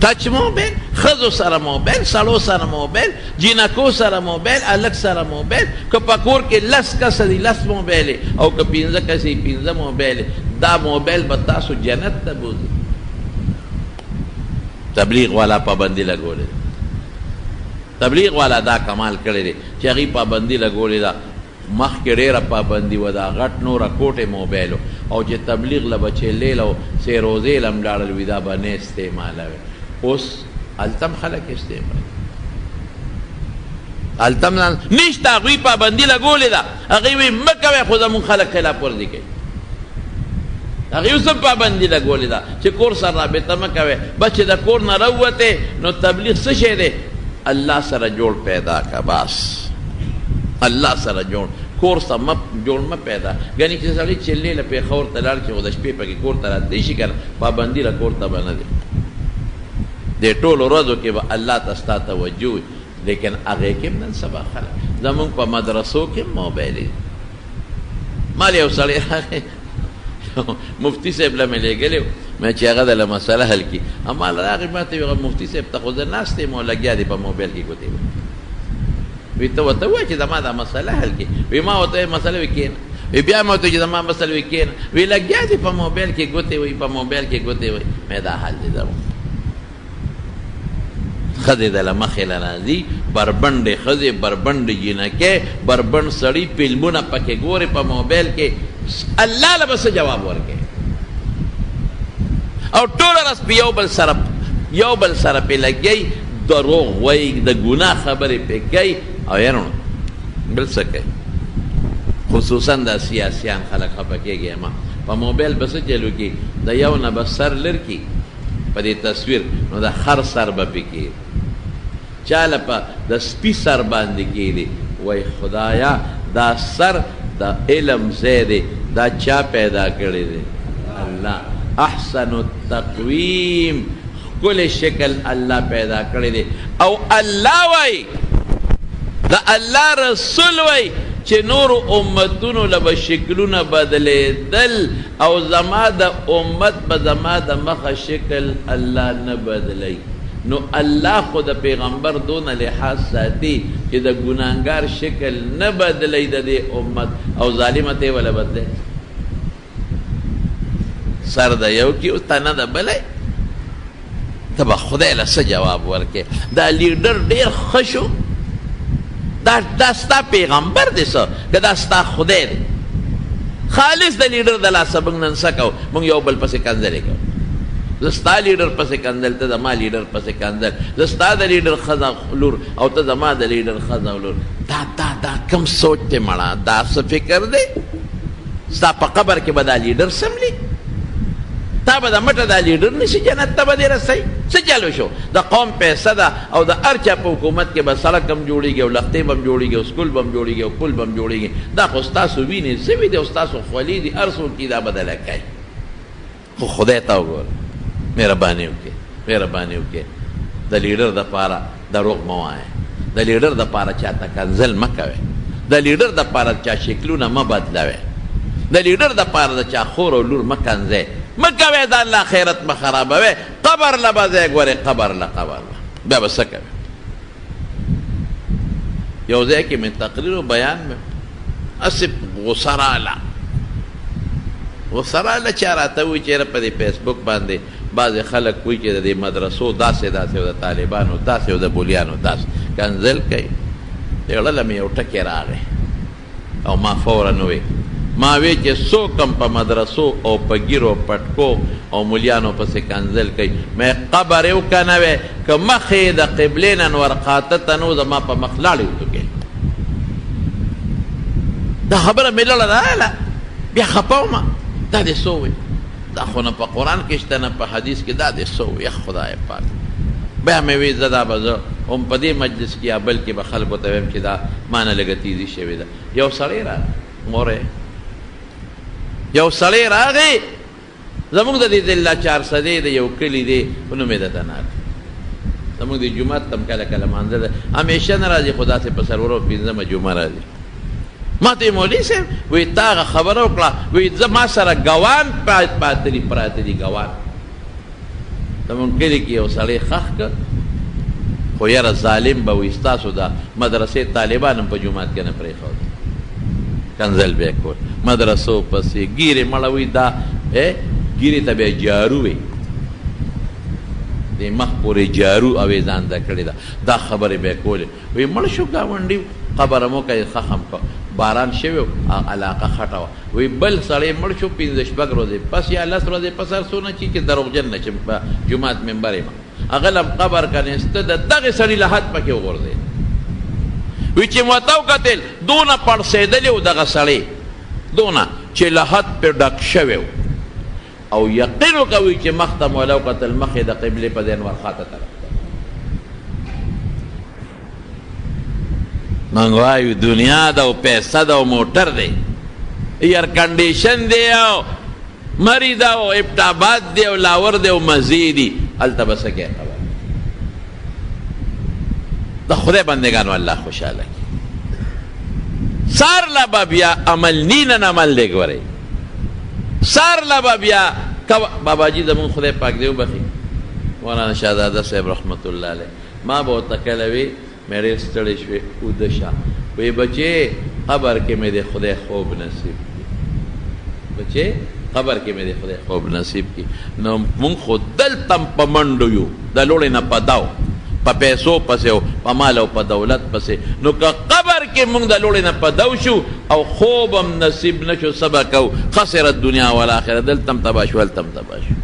ټچ موبایل ښځو سره موبایل سړو سره موبایل جینکو سره موبایل هلک سره موبایل که په کور کې 10 کسه دي 10 موبایل او که 15 کسه 15 موبایل دا موبایل به تاسو جنت ته بوځي تبلیغ والا پابندي لګولې تبلیغ والا دا کمال کړی دی چې هغې پابندي لګولې ده مخکې ډېره پابندي وه دا غټ نوره کوټې موبایلو او چې تبلیغ له به چې لیل او سیروزې له هم لاړل وي دا به نه استعمالوي اوس هلته خلک استعمال هلته نشته هغوی پابندي لګولې ده هغوی وایي مه کوئ خو زمونږ خلک خلاف ورزي کوي هغوی اوس هم پابندي لګولې ده چې کور سره رابطه مه کوئ بس چې د کور نه راووتې نو تبلیغ څه شی دی الله سره جوړ پیدا که بس الله سره جوړ کور سره جوړ مه پیدا ګنې چې سړی چلې له پېښور ته لاړ چې خو د شپې پکې کور ته راتلی شي که نه پابندي له کور ته به نه دی دې ټولو ورځو کې به الله ته ستا توجه وي لیکن هغې کې هم نن سبا خلک زمونږ په مدرسو کې هم موبایل دي مال یو سړی راغی مفتي صاحب له مې لېږلی مې چې هغه دله مسله حل کړي اما راغی ما ته ویل مفتي صاحب ته خو زه ناست یم او لګیا دی په موبایل کې ګوتې وي ته ورته ووایه چې زما دا مسله حل کړي وي ما ورته ویل مسله وي کښېنه وی بیا مې ورته چې زما مسله وي کښېنه وی لګیا دی په موبایل کې ګوتې وي په موبایل کې ګوتې وي مې دا حل دی زموږ ښځې دله مخې له راځي بربنډې ښځې بربنډې جینکې بربنډ سړي فلمونه پکې ګورې په موبایل کې الله له به څه جواب ورکوي او ټوله ورځ په یو بل سره پې لګی دروغ وایي د ګناه خبرې پې کوي او یاره بل څه کوي خصوصا دا سیاسیان خلک خفه کېږي ما په موبایل به څه چلو کي د یو نه به سر لر کي په دې تصویر نو د خر سر به پې کېږي چا له په د سپي سر باندې کېږي وایي خدایا دا سر د علم ځای دی دا چا پیدا کړی دی الله احسن التقویم ښکلی شکل الله پیدا کړی دی. او الله وای د الله رسول وای چې نور امتونو له به شکلونه بدلیدل او زما د امت به زما د مخه شکل الله نه بدلی. نو الله خو د پیغمبر دونه لحاظ ساتي چې د ګناهګار شکل نه بدلی د دې امت او ظالمت یې ولا بدلی. سر د یو کې او تنه د بلی ته به خدای له څه جواب ورکې؟ دا لیډر ډېر ښه شو، دا ستا پیغمبر دی څه که دا ستا خدای دی؟ خالص د لیډر د لاسه موږ نن څه کوو؟ موږ یو بل پسې کنځلې کوو. زه ستا لیډر پسې کنځل، ته زما لیډر پسې کنځل، زه ستا د لیډر ښځه لور او ته زما د لیډر ښځه لور. دا کم سوچ دی مړه، دا څه فکر دی؟ ستا په قبر کې به دا لیډر سملی؟ تا به د مټه دا لیډر نشي جنت ته به دې رسوي؟ څه چلو شو؟ د قوم پیسه ده او د هر چا په حکومت کې به سړک هم جوړېږي او لښتې به هم جوړېږي او سکول به هم جوړېږي او پل به هم جوړېږي. دا خو ستاسو وینې سوي دي او ستاسو خولې دي، هر څوک چې دا بدله کوي. خو خدای ته وګوره، مهرباني وکړې، مهرباني وکړې. د لیډر دپاره دروغ مه وایه، د لیډر دپاره چاته کنځل مه کوئ، د لیډر دپاره چا شکلونه مه بدلوئ، د لیډر دپاره د چا خور او لور مه کنځئ، مه کوئ د الله خیرت مه خرابوئ. قبر له به ځای ګورئ، قبر له بیا به څه کوئ؟ یو ځای کې مې تقریر و بیان مې هسې غوسه راله، غوسه راله چا راته وایي چې یاره په دې فیسبوک باندې بعضې خلک وایي چې د دې مدرسو داسې او د طالبانو داسې او د بولیانو داسې کنځل کوي. زړه مې یو ټکی راغی او ما فورا وویل، ما وی چې څوک هم په مدرسو او په ګیرو پټکو او مولیانو پسې کنځل کوي، مې قبر یو که نه وی که مخ یې د قبلې نه ورخاته ته نو زما په مخ لاړې وتوکې. دا خبره مې لړه راغله، بیا خفه ومه. دا دې څه ووایي؟ دا خو نه په قرآن کې شته نه په حدیث کې، دا دې څه ووایي؟ خدای پاک. بیا مې وی زه دا به زه هم په دې مجلس کې یا بلکې به خلکو ته ویم چې دا ما نه لږه تیزي شوې ده. یو سړی راغی، مورې یو سړی راغی زمونږ د دې ضلع 400 د یو کلي دی، نوم یې د تنار. زمونږ د جومات ته هم کله کله مانځه ده، همیشه نه راځي، خو داسې په سرورو 15مه جمعه راځي. ما ته مولوي صاحب وایي تا هغه خبره وکړه، وایي زه ما سره ګوان پراته دي ګوان. زمونږ کلي کې یو سړی ښخ کړ، خو یاره ظالم به وایي ستاسو د مدرسې طالبان هم په جومات کې نه پرېښود، کنځل به یې کول. مدرسو پسې ګیرې مړه وي، دا ګیرې ته بیا جارو وي، د مخ پورې جارو اوې ځانده کړې ده، دا خبرې به یې کولې. وایي مړ شو ګاونډي، قبر مو که خښم کړه، باران شوی و، علاقه خټه وه. وایي بل سړی مړ شو 15 ورځې پس یا 10 ورځې پس هر څونه چې دروغجن نه چې په جومات ممبر یم هغه لم قبر کنېسته د دغې سړي له حد پکې وغورځېد. وی چې ماته وکتل دونه پړسېدلی و دغه سړی، دونه چې له حد پې ډک شوی و او یقین وکوي چې مخ ته مو له وکتل مخ یې د قبلې په ځای ورخاته طرف ته. موږ وایو دنیا ده او پیسه ده او موټر دی، ایر کنډیشن دی او مری ده او ابټاباد دی او لاور دی او مزې دي، هلته به څه کوې خبر؟ د خدای بندگانو الله خوشحاله کی. سار لا به بیا عمل نینن عمل دی ګورئ، سار لا به بیا باباجي زمونږ خدای پاک دی وبخي، مولانا شهزاده صاحب رحمت الله علیه، ما به ورته کله وی مې ډېر ستړی شوې اوده شه، وایي بچې قبر کې مې د خدای خوب نصیب کړي، بچې قبر کې مې د خدای خوب نصیب کړي. نو مونږ خو دلته په منډو یو، د لوړې نه په داو په پیسو پسې او په مال او په دولت پسې. نو که قبر کې مونږ د لوړې نه په دو شو او خوب هم نصیب نه شو، څه به کوو؟ خسرت دنیا والآخرت، دلته هم تباه شو هلته هم تباه شو.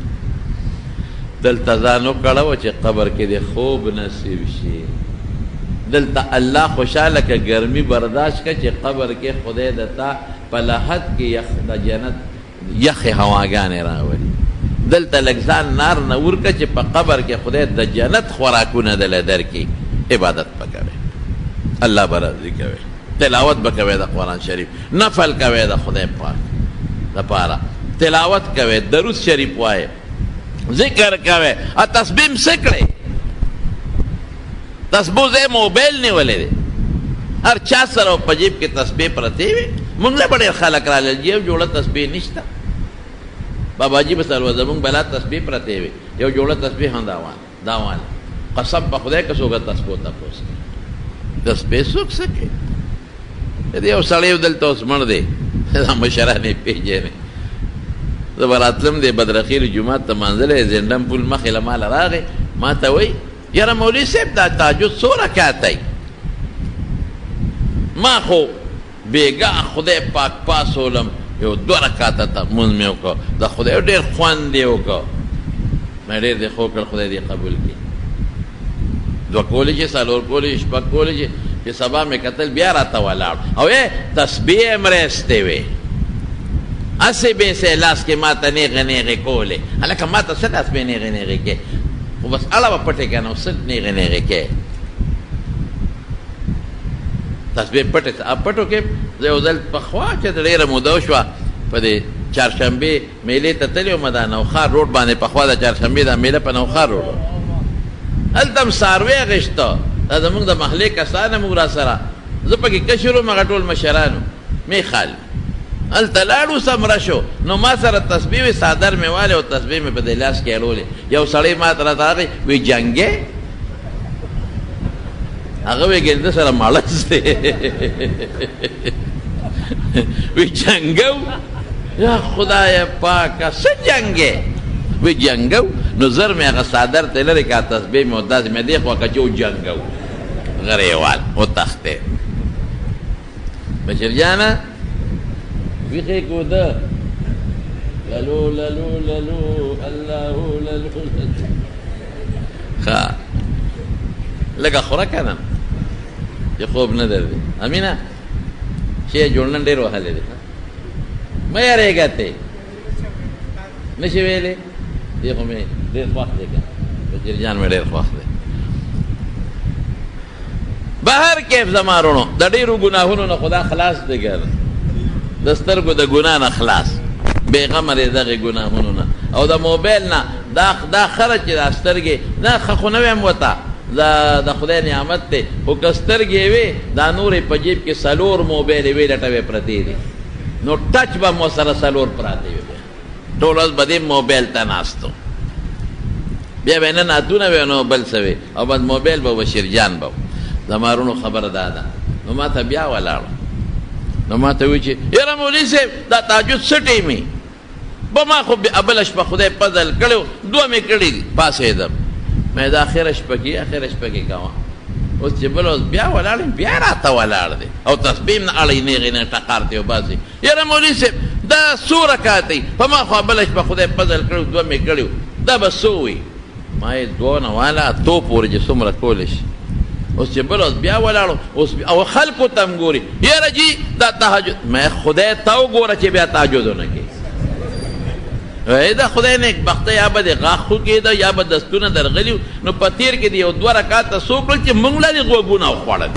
دلته ځان وکړه چې قبر کې د خوب نصیب شي، دلته الله خوشحاله که ګرمي برداشت که چې قبر کې خدای د تا په لحد کې یخ د جنت یخې هواګانې راولي. دلته لږ ځان نار نه ورکه چې په قبر کې خدای د جنت خوراکونه دله درکړي. عبادت به کوې، الله به راضي کوې، تلاوت به کوې د قرآن شریف، نفل کوې د خدای پاک دپاره، تلاوت کوې، درود شریف وایې، ذکر کوي ا تسبیح سکړي تسبیح زه موبایل نیولې دی هر چا سره په جیب کې تسبیح پرته وي مونږ له ډېر خلک راغلل جیب جوړه تسبیح نشته بابا جی بس زمونږ بلا تسبیح پرته وي یو جوړه تسبیح هم داوان قسم په خدای که څوک تسبیح تاسو تسبیح څوک سکه دې یو سړی دلته اوس مړ دی دا مشرانه پیژنې زه به راتلم دی بدرخیل جومات ته منځلی زندم پول مخې له ماله راغی ما ته وایي یاره مولوي صاحب دا تهجد څو رکعت دی ما خو بېګا خدای پاک پاسولم یو 2 رکعته لمونځ مې وکړه د خدای ډېر خوند یې وکړه ما ډېر دې خو کړ خدای دې قبول کړي 2 کولی چې 4 کولی 6 کولی چې سبا مې کتل بیا راته ولاړ او تسبیح یې مرستې وې اسې به سې لاس کې ما ته نیغې نیغې کولې هلکه ما ته څه لاس به نیغې نیغې کې خو بس اړه به پټې که نو څه نیغې نیغې کې تسبیح پټو کې زه یو ځل پخوا چې ډېره موده وشوه په دې چهارشنبې میلې ته تللی وم دا نوښار روډ باندې پخوا د چهارشنبې دا میله په نوښار روډ هلته هم څاروی اخېسته دا زمونږ د محلې کسان موږ را سره زه پکې کشر وم هغه ټول مشرانو میخال هلته لاړو سمره شو نو ما سره تسبیح وې څادر مې والی او تسبیح مې په دې لاس کې اړولې یو سړی ما ته راته راغی وی جنګې هغه وی ګرده سره مړز دی وی جنګو یا خدای پاکه څه جنګې وی جنګو نو زر مې هغه څادر ته لرې کا تسبیح مې داسې مې دی خو که چې و جنګو غریوال وتښتې بشیر جانه ویخې کوده للو للو للو الله للو ښه لږه خوره که نه چې خوب نه درځي امینه چې جوړ نن ډېر وهلی دی مه یارېږه ته نه شي ویلی دې خو مې ډېر خوښ دی که بشیر جان مې ډېر خوښ دی بهر کیف زما وروڼو د ډېرو ګناهونو نه خدا خلاص دی ګر د سترګو د ګناه نه خلاص بېغمه دی دغې ګناهونو نه او د موبایل نه دا خره چې دا سترګې نه ښه خو نه ویم ورته د خدای نعمت دی خو که سترګې وې دا نورې په جیب کې 4 موبایل وې لټوې پرتې دي نو ټچ به مو سره 4 پراته وي بیا ټول ورځ به دې موبایل ته ناستو بیا به نن اتونه وې نو بل څه وې او بس موبایل به بشیر جان به زما وروڼو خبره دا ده نو ما ته بیا ولاړو نو ما ته وی چې یاره مولوي صاحب دا تهجد څه ټیمې به ما خو بله شپه خدای فضل کړی 2 مې کړي دي پاسېدم مې دا اخره شپه کې کوه اوس چې بل اوس بیا ولاړ بیا راته ولاړ دی او تسبیح نه اړی نیغې نه ټقار ته وباسي یاره مولوي صاحب دا څو رکعت دی په ما خو بله شپه خدای فضل کړی 2 مې کړي دا به څو وي ما یې 2 نه والا تو پورې چې څومره کولی شي اوس چې بل اوس بیا ولاړو اوس او خلکو ته هم ګوري یاره جي دا تهجد مې خدای ته وګوره چې بیا تهجد ونه کوي دا خدای نیک بخته یا به د غاښ خوږېده یا به دستونه درغلي نو په تېر کې د یو 2 رکعته څو کړل چې موږ لا دې غوږونه وخوړل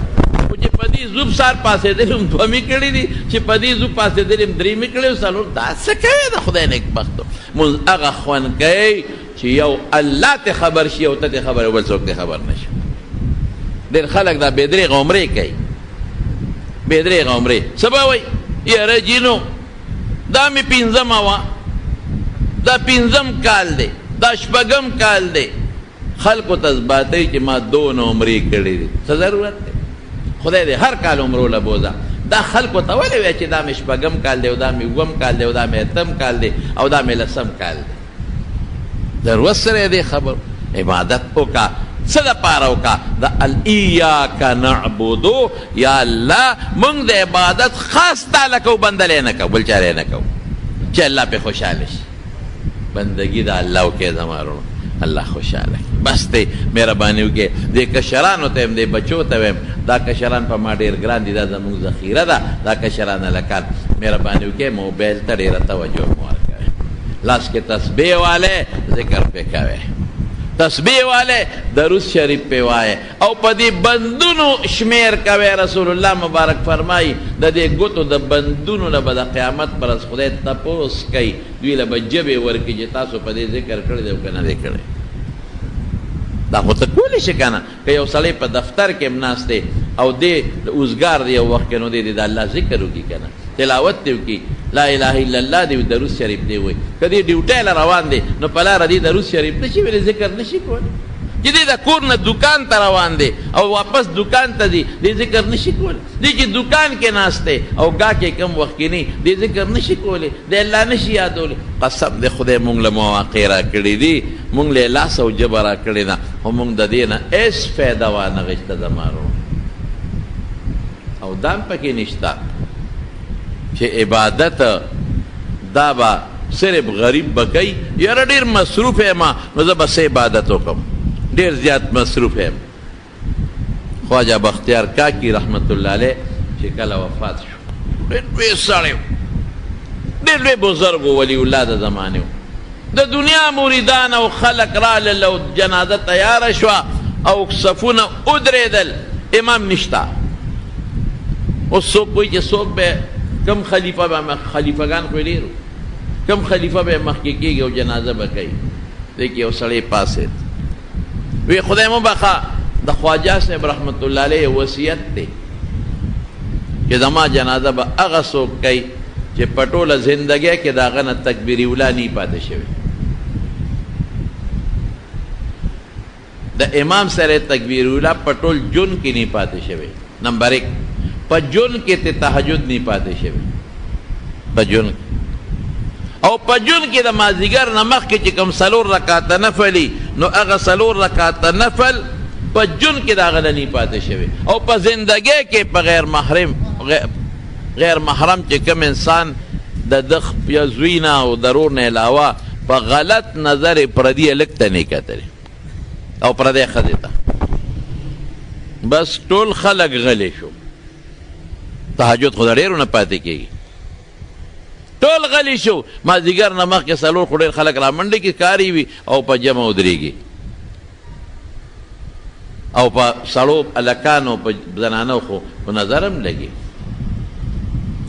خو چې په دې زوب سار پاسېدلي هم 2 مې کړي دي چې په دې زوب پاسېدلي هم 3 مې کړي 4 دا څه کوې د خدای نیک بختو مونځ هغه خوند کوي چې یو الله ته خبر شي او ته ته خبر او بل څوک ته خبر نه شي ډېر خلک دا بېدرېغه عمرې کوي بېدرېغه عمرې څه به وایي یاره جینو دا مې 5مه وه دا 5م کال دی دا 6م کال دی خلکو ته ځباتوي چې ما 2 عمرې کړې دي څه ضرورت دی خدای دې هر کال عمرو له بوځه دا خلکو ته ولې وایي چې دا مې 6م کال دی او دا مې 7م کال دی او دا مې 8م کال دی او دا مې 10م کال دی ضرورت سره دې خبر عبادت وکړه څه دپاره وکړه د ایاک نعبدو یا الله موږ د عبادت خاص تعالی کوو بندلی نه کوو بل چاره نه کوو چې الله پې خوشحاله شي بندگی دا الله وکړې زما وروڼو الله خوشحاله بس دی مهرباني وکړې دې کشرانو ته هم دې بچو ته ویم دا کشران په ما ډېر ګران دي دا زموږ ذخیره ده دا کشران هلکان مهرباني وکړې موبایل ته ډېره توجه مو ورکوئ لاس کې تسبیح والی ذکر پې کوئ تسبیح والے درود شریف پہ وائے او پا دی بندونو شمیر کوئے رسول اللہ مبارک فرمائی دا دی گتو دا بندونو لبا دا قیامت پر از خدای تپوس کئی دوی لبا جبے ورکی جی تاسو پا دی ذکر کردے و کنا دے کردے دا خود کولی شکانا کہ یو صلی پا دفتر کے مناستے او دے اوزگار دی او وقت کنو دے دا اللہ ذکر ہوگی کنا تلاوت دیو کی لا الہ الا اللہ دیو درود شریف دی ہوئی کدی ڈیوٹی روان دی نو پلا ردی درود شریف نشی ویلی ذکر نشی کولی جدی دا کورنا دکان تا روان دی او واپس دکان تا دی ذکر نشی کولی دی چی دکان کے ناستے او گا کے کم وقت کی نہیں دی ذکر نشی کولی دی اللہ نشی یادولی قسم دی خدای مونگ لمواقع را کردی دی مونگ لی لاس او جبا را کردی نا او مونگ دا دینا ایس فیدا وانا غشتا دمارو او دام پکی نشتا چه عبادت دا با صرف غریب بکی یارا دیر مصروف ہے ما نوزا بس عبادتو کم دیر زیاد مصروف ہے خواجہ بختیار کاکی رحمت اللہ علیہ چکل وفات شو دیر دوی ساڑے دیر دوی بزرگو ولی اللہ دا زمانے دا دنیا موریدان او خلق را للو جنازہ تیار شوا او صفون ادرے دل امام نشتا اس سوک کوئی چه سوک بے کم خلیفہ با خلیفگان کوئی لیرو کم خلیفہ بے مخی کی گئے جنازہ بکئی دیکھئے او سڑے پاسے وی خدای مبخا دا خواجہ صاحب رحمت اللہ علیہ وصیت تے کہ دما جنازہ با اغسوک کئی چه پٹول زندگی کہ دا غن تکبیری اولا نہیں پاتے شوی دا امام سر تکبیر اولا پٹول جن کی نہیں پاتے شوی نمبر 1 پا جن کے تے تحجد نہیں پاتے شوی پا جن او پا جن کے دا مازیگر نمخ کے چکم سلور رکات نفلی نو اغا سلور رکات نفل پا جن کے دا غلا نہیں پاتے شوی او پا زندگی کے پا غیر محرم چکم انسان دا دخ یا زوینا او ضرور نے علاوہ پا غلط نظر پردی لکتا نہیں کہتے او پردی خدیتا بس ټول خلق غلی شو تحجد خدا ډیرو نه پاتې کېږي ټول غلی شو مازدیګر نه مخکې څلور خو ډېر خلک را منډې کې کاري وي او په جمع ودرېږي او په سړو هلکانو په زنانو خو په نظر هم لګي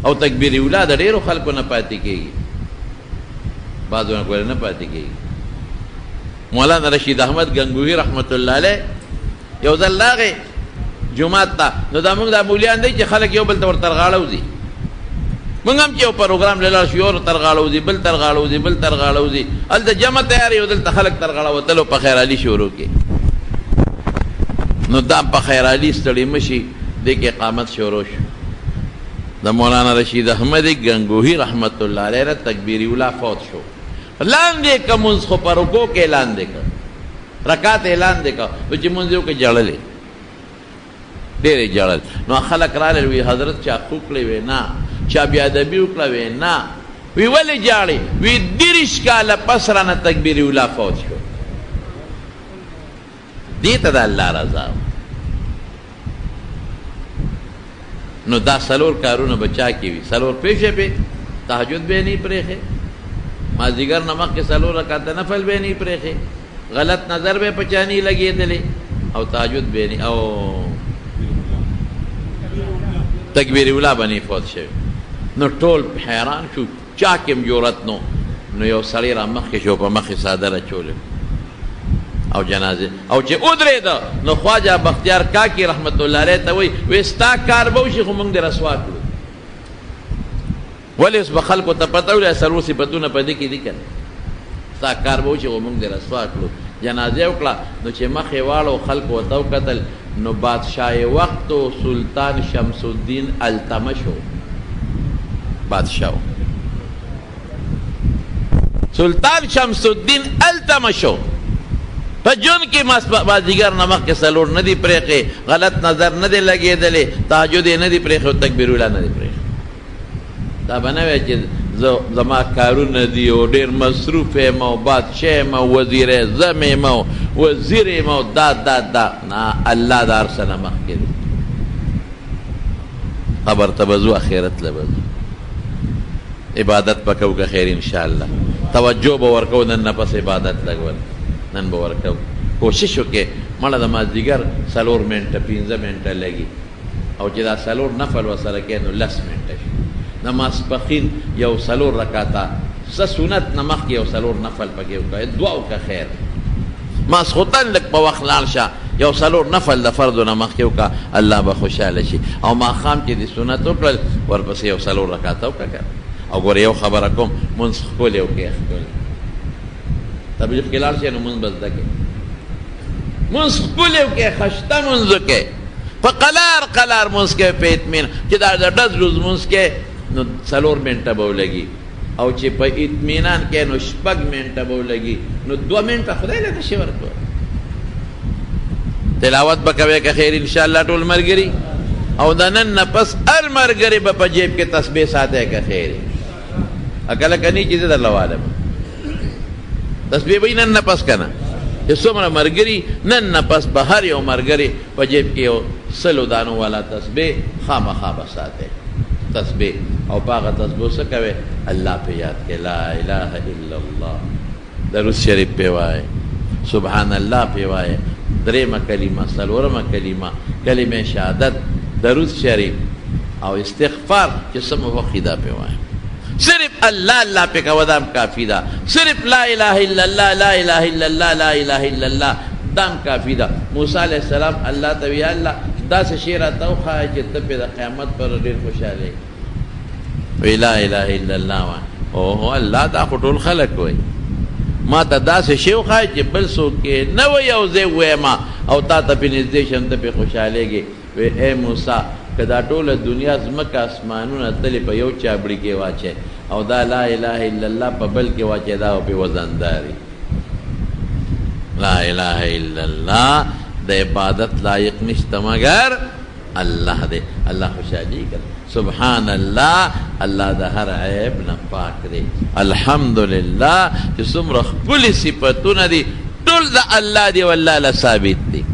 او تکبیر اولا د ډېرو خلکو نه پاتې کېږي بعضو نه کولی نه پاتې کېږي مولانا رشید احمد گنگوهی رحمت الله علیه یو ځل راغی جمعات تا نو دا مونږ دا مولیان دی چې خلک یو بل ته ورته ترغاړه وځي مونږ هم چې یو پروګرام له لاړ شو یو ترغاړه وځي بل ترغاړه وځي بل ترغاړه وځي هلته جمع تیار یو دلته خلک ترغاړه وتلو په خیرعلي شروع کې نو دا په خیرعلي ستړي مشي دی کې اقامت شروع شو د مولانا رشید احمد گنگوهی رحمت الله علیه را تکبیر اولا فوت شو لاندې که مونځ خو په رکوع کې اعلان دی که رکعت اعلان دی که نو چې مونځ یې وکړې جړلې ډېرې جړل نو خلک راغلل وی حضرت چا خوکړې وې نه چا بې ادبي وکړه وې نه وی ولې جاړې وی 30 کاله پس رانه تکبیر اولا فوت شو دې ته د الله رضا نو دا سلور کارونه بچا کی وی سلور پیشه پہ تہجد بے نہیں پریخے مازدیگر نمک کے سلور رکعت نفل بے نہیں پریخے غلط نظر بے پچانی لگی دلے او تہجد بے نہیں او تکبیر اولا بنی فوت شوی نو ټول حیران شو چا کم جورت نو یو سړی را مخکې شو په مخې صادر اچولې او جنازه او چې ودرېده نو خواجه بختیار کاکی رحمت الله علیه ته وایي ستا کار به وشي خو موږ دې رسوا کړو ولې اوس به خلکو ته پته ولې څلور صفتونه په دې کې دي که نه ستا کار به وشي خو موږ دې رسوا کړو جنازه وکړه نو چې مخې واړو خلکو ورته وکتل نو بادشاہ وقت و سلطان شمس الدین التمش ہو بادشاہ سلطان شمس الدین التمش ہو جن کی مازدیگر نمک کے سلور ندی پریخے غلط نظر ندی لگے دلے تہجد ندی پریخے تکبیر اولا ندی پریخے دا بنوے چیز زما کارون ندی او دیر مصروف مو بادشاہ مو وزیر اعظم مو وزیر مو دا نا اللہ دار سنا مخ کے دی خبر تبزو اخیرت لبزو عبادت پکو کا خیر انشاءاللہ توجہ باورکو نن پس عبادت لگول نن باورکو کوشش وکړې مړه د مازدیګر 4 منټه 15 منټه لګي او چې دا 4 نفل ورسره کوې نو 10 منټه شي. د ماسپښین یو 4 رکعاته څه سنت نه مخکې یو 4 نفل پکې وکړه، دعا وکړه خیر. ماسخوتن لږ په وخت لاړ شه یو 4 نفل د فرضو نه مخکې وکړه، الله به خوشحاله شي. او ماښام چې د سنت وکړل ورپسې یو 4 رکعاته وکړه. او ګوره یو خبره کوم، مونځ ښکلی وکړې ښکلی تبلیغ کې لاړ شي نو مونځ به زده کړې، مونځ ښکلی وکړې ښایسته مونځ وکړې، په قلار قلار مونځ کوې په اطمینان. چې دا د ډز ډوز مونځ کوې نو 4 منټه به ولګي، او چې په اطمینان کې نو 6 منټه به ولګي، نو 2 منټه خدای له شي ورکړه. تلاوت به کوې که خیر انشاءالله ټول ملګري، او د نن نه پس هر ملګري به په جیب کې تسبیح ساتئ که خیر کله کني چې زه درله والم تسبیح به نن نه پس که نه چې څومره ملګري نن نه پس به هر یو ملګري په جیب کې یو 100 دانو والا تسبیح خامخا به ساتئ تسبیح. او په هغه تسبیح څه کوئ؟ الله پې یاد کې لا اله الا الله، درود شریف پې وایئ، سبحان الله پې وایئ، 3 کلمه 4 کلمه کلمه شهادت درود شریف او استغفار چې څه موخې دا پې وایئ. صرف الله الله پې کوه دام کافي ده، صرف لا اله الا الله لا اله الا الله لا اله الا الله دام کافي ده. موسی علیه السلام الله ته وی الله داسې شی راته وښایه چې ته پې د قیامت پر ډېر خوشحالې وی لا اله الا الله وایه. اوهو الله دا خو ټول خلک وایي، ما ته داسې شی وښایه چې بل څوک یې نه وایي او زه ووایم او تا ته پې نږدې شم ته پې خوشحالېږې. وی ای موسی که دا ټوله دنیا ځمکه اسمانونه تلې په یو چابړي کې واچې او دا لا اله الا الله په بل کې واچې دا به پې وزنداري. لا اله الا الله د عبادت لایق نشته مگر الله دی، الله خوشحالي کړه. سبحان الله، الله د هر عیب نه پاک دی. الحمدلله چې څومره ښکلي صفتونه دي ټول د الله دی والله له ثابت دي.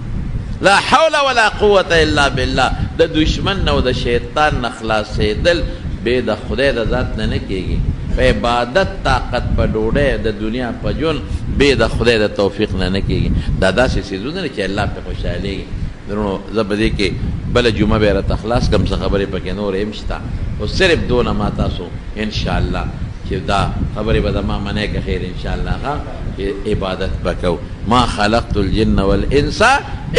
لا حول ولا قوة الا بالله. د دشمن نه او د شیطان نه خلاصېدل بې د خدای د ذات نه نه کېږي. په عبادت طاقت په ډوډۍ د دنیا په ژوند بې د خدای د توفیق نه نه کېږي. دا داسې څیزونه دي چې الله پې خوشحالېږي. درنو زه به دې کې بله جمعه به یې راته خلاص کړم، څه خبرې پکې نورې هم شته، خو صرف دونه ما تاسو انشاءالله چې دا خبرې به د ما منې که خیر انشاءالله چې عبادت به کوو. ما خلقت الجن والانس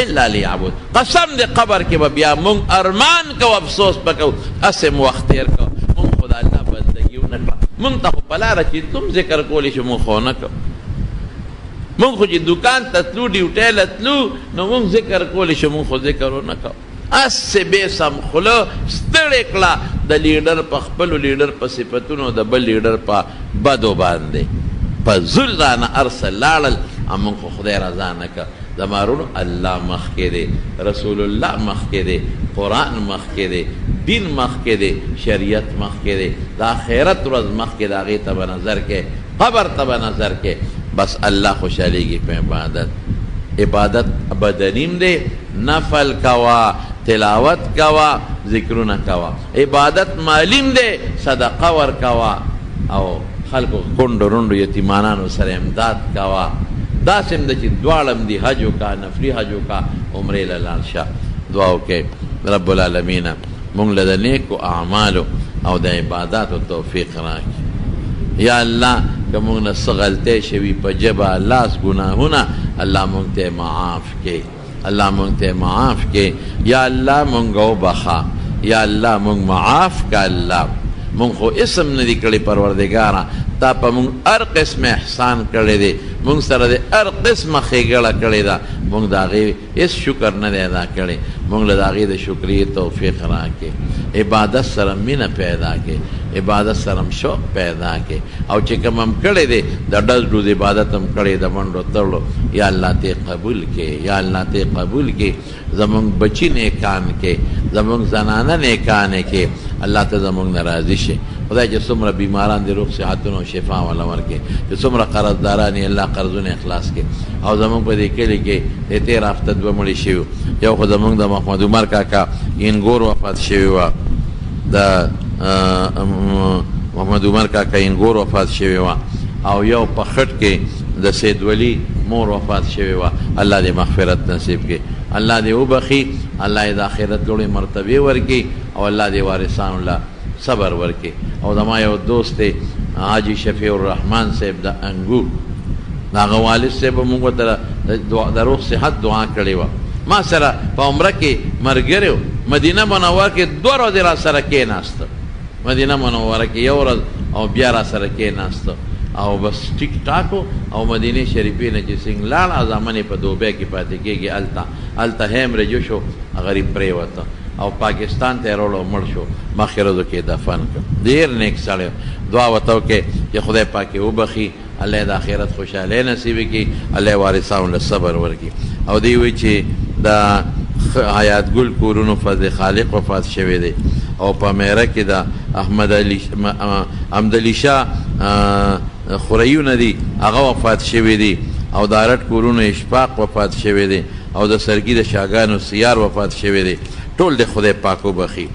الا لیعبد. قسم دې قبر کې به بیا مونږ ارمان کو افسوس به کوو اسې وخت تېر کو مونږ خو د الله بندګي ونه کړه. مونږ ته خو په لاره چې تم ذکر کولی شو مونږ خو نه کوو. مونږ خو چې دکان ته تلو ډیوټۍ له تلو نو مونږ ذکر کولی شو مونږ خو ذکر ونه کوو. اسې بې سم خوله ستړې کړه د لیډر په خپلو لیډر په صفتونو د بل لیډر په بدو باندې په زور رانه ارسه لاړل. مونږ خو خدای رضا نه که. زما وروڼو الله مخکې دی، رسول الله مخکې دی، قرآن مخکې دی، دین مخکې دی، شریعت مخکې دی، د آخرت ورځ مخکې د هغې ته به نظر کې، قبر ته به نظر کې. بس الله خوشحالېږي په عبادت. عبادت بدنیم دی، نفل کوا، تلاوت کوا، ذکرونه کوا. عبادت مالیم دی، صدقه ورکوا او خلکو کونډو رونډو یتیمانانو سره امداد کوا. داسې هم ده چې دواړه هم دي، حج وکړه، نفلي حج وکړه، عمرې له لاړ شه. دعا وکړئ رب العالمین مونږ له د نیکو اعمالو او د عباداتو توفیق راکړي. یا الله که مونږ نه څه غلطۍ شوي په ژبه لاس ګناهونه الله مونږ ته معاف کړي، الله مونږ ته معاف کړي. یا الله مونږ وبخه، یا الله مونږ معاف که. الله مونږ خو اسم نه دي کړی پروردګاره، تا په مونږ هر قسم احسان کړی دی، مونږ سره د هر قسمه ښېګړه کړې ده، مونږ د هغې هېڅ شکر نه دی ادا کړی. مونږ له د هغې د شکریې توفیق راکړې. عبادت سره مینه پیدا کړې، عبادت سره هم شوق پیدا کړې. او چې کوم هم کړی دی د ډز ډوز عبادت هم کړی د منډو تړلو، یا الله ته قبول کړې، یا الله ته قبول کړې. زمونږ بچي نیکان کې، زمونږ زنانه نیکانې کې الله ته زمونږ نه راضي شي. خدای چې څومره بیماران دي روغ صحتونه او شفا والا ورکړي، چې څومره قرضداران یې الله قرضونه اخلاص کړي. او زمونږ په دې کلي کې د تېر هفته 2 مړي شوي، یو خو زمونږ د محمد عمر کاکا اینګور وفات شوي وه، د محمد عمر کاکا اینګور وفات شوي وه، او یو په خټ کې د سید ولی مور وفات شوی وه، الله دې مغفرت نصیب کړي، الله دې وبخي، الله یې د آخرت لوړې مرتبې ورکړي او الله دې وارثانو له صبر ورکړي. او زما یو دوست دی حاجي شفیع الرحمن صاحب د انګور، د هغه والد صاحب موږ ته د روغ صحت دعا کړې وه. ما سره په عمره کې ملګری و، مدینه منوره کې 2 ورځې را سره کېناسته، مدینه منوره کې 1 ورځ او بیا را سره کېناسته او بس ټیک ټاکو. او مدینه شریفې نه چې څنګه لاړ زمانې په دوبۍ کې پاتې کېږي، هلته هم رجوع شو، غریب پرېوته او پاکستان ته یې راوړ او مړ شو، مخکې ورځو کې دفن کړ. ډېر نیک سړی، دعا ورته وکړې چې خدای پاک یې وبخي، الله یې د آخرت خوشحالۍ نصیب کړي، الله یې وارثانو له صبر ورکړي. او دی وایي چې د حیات ګل کورونو فضل خالق وفات شوی دی او په میره کې د حمدعلي شاه خوریونه دي هغه وفات شوی دی او د ارټ کورونو اشفاق وفات شوی دی او د سرګي د شاګانو سیار وفات شوی دی. ټول د خدای پاک وبخي.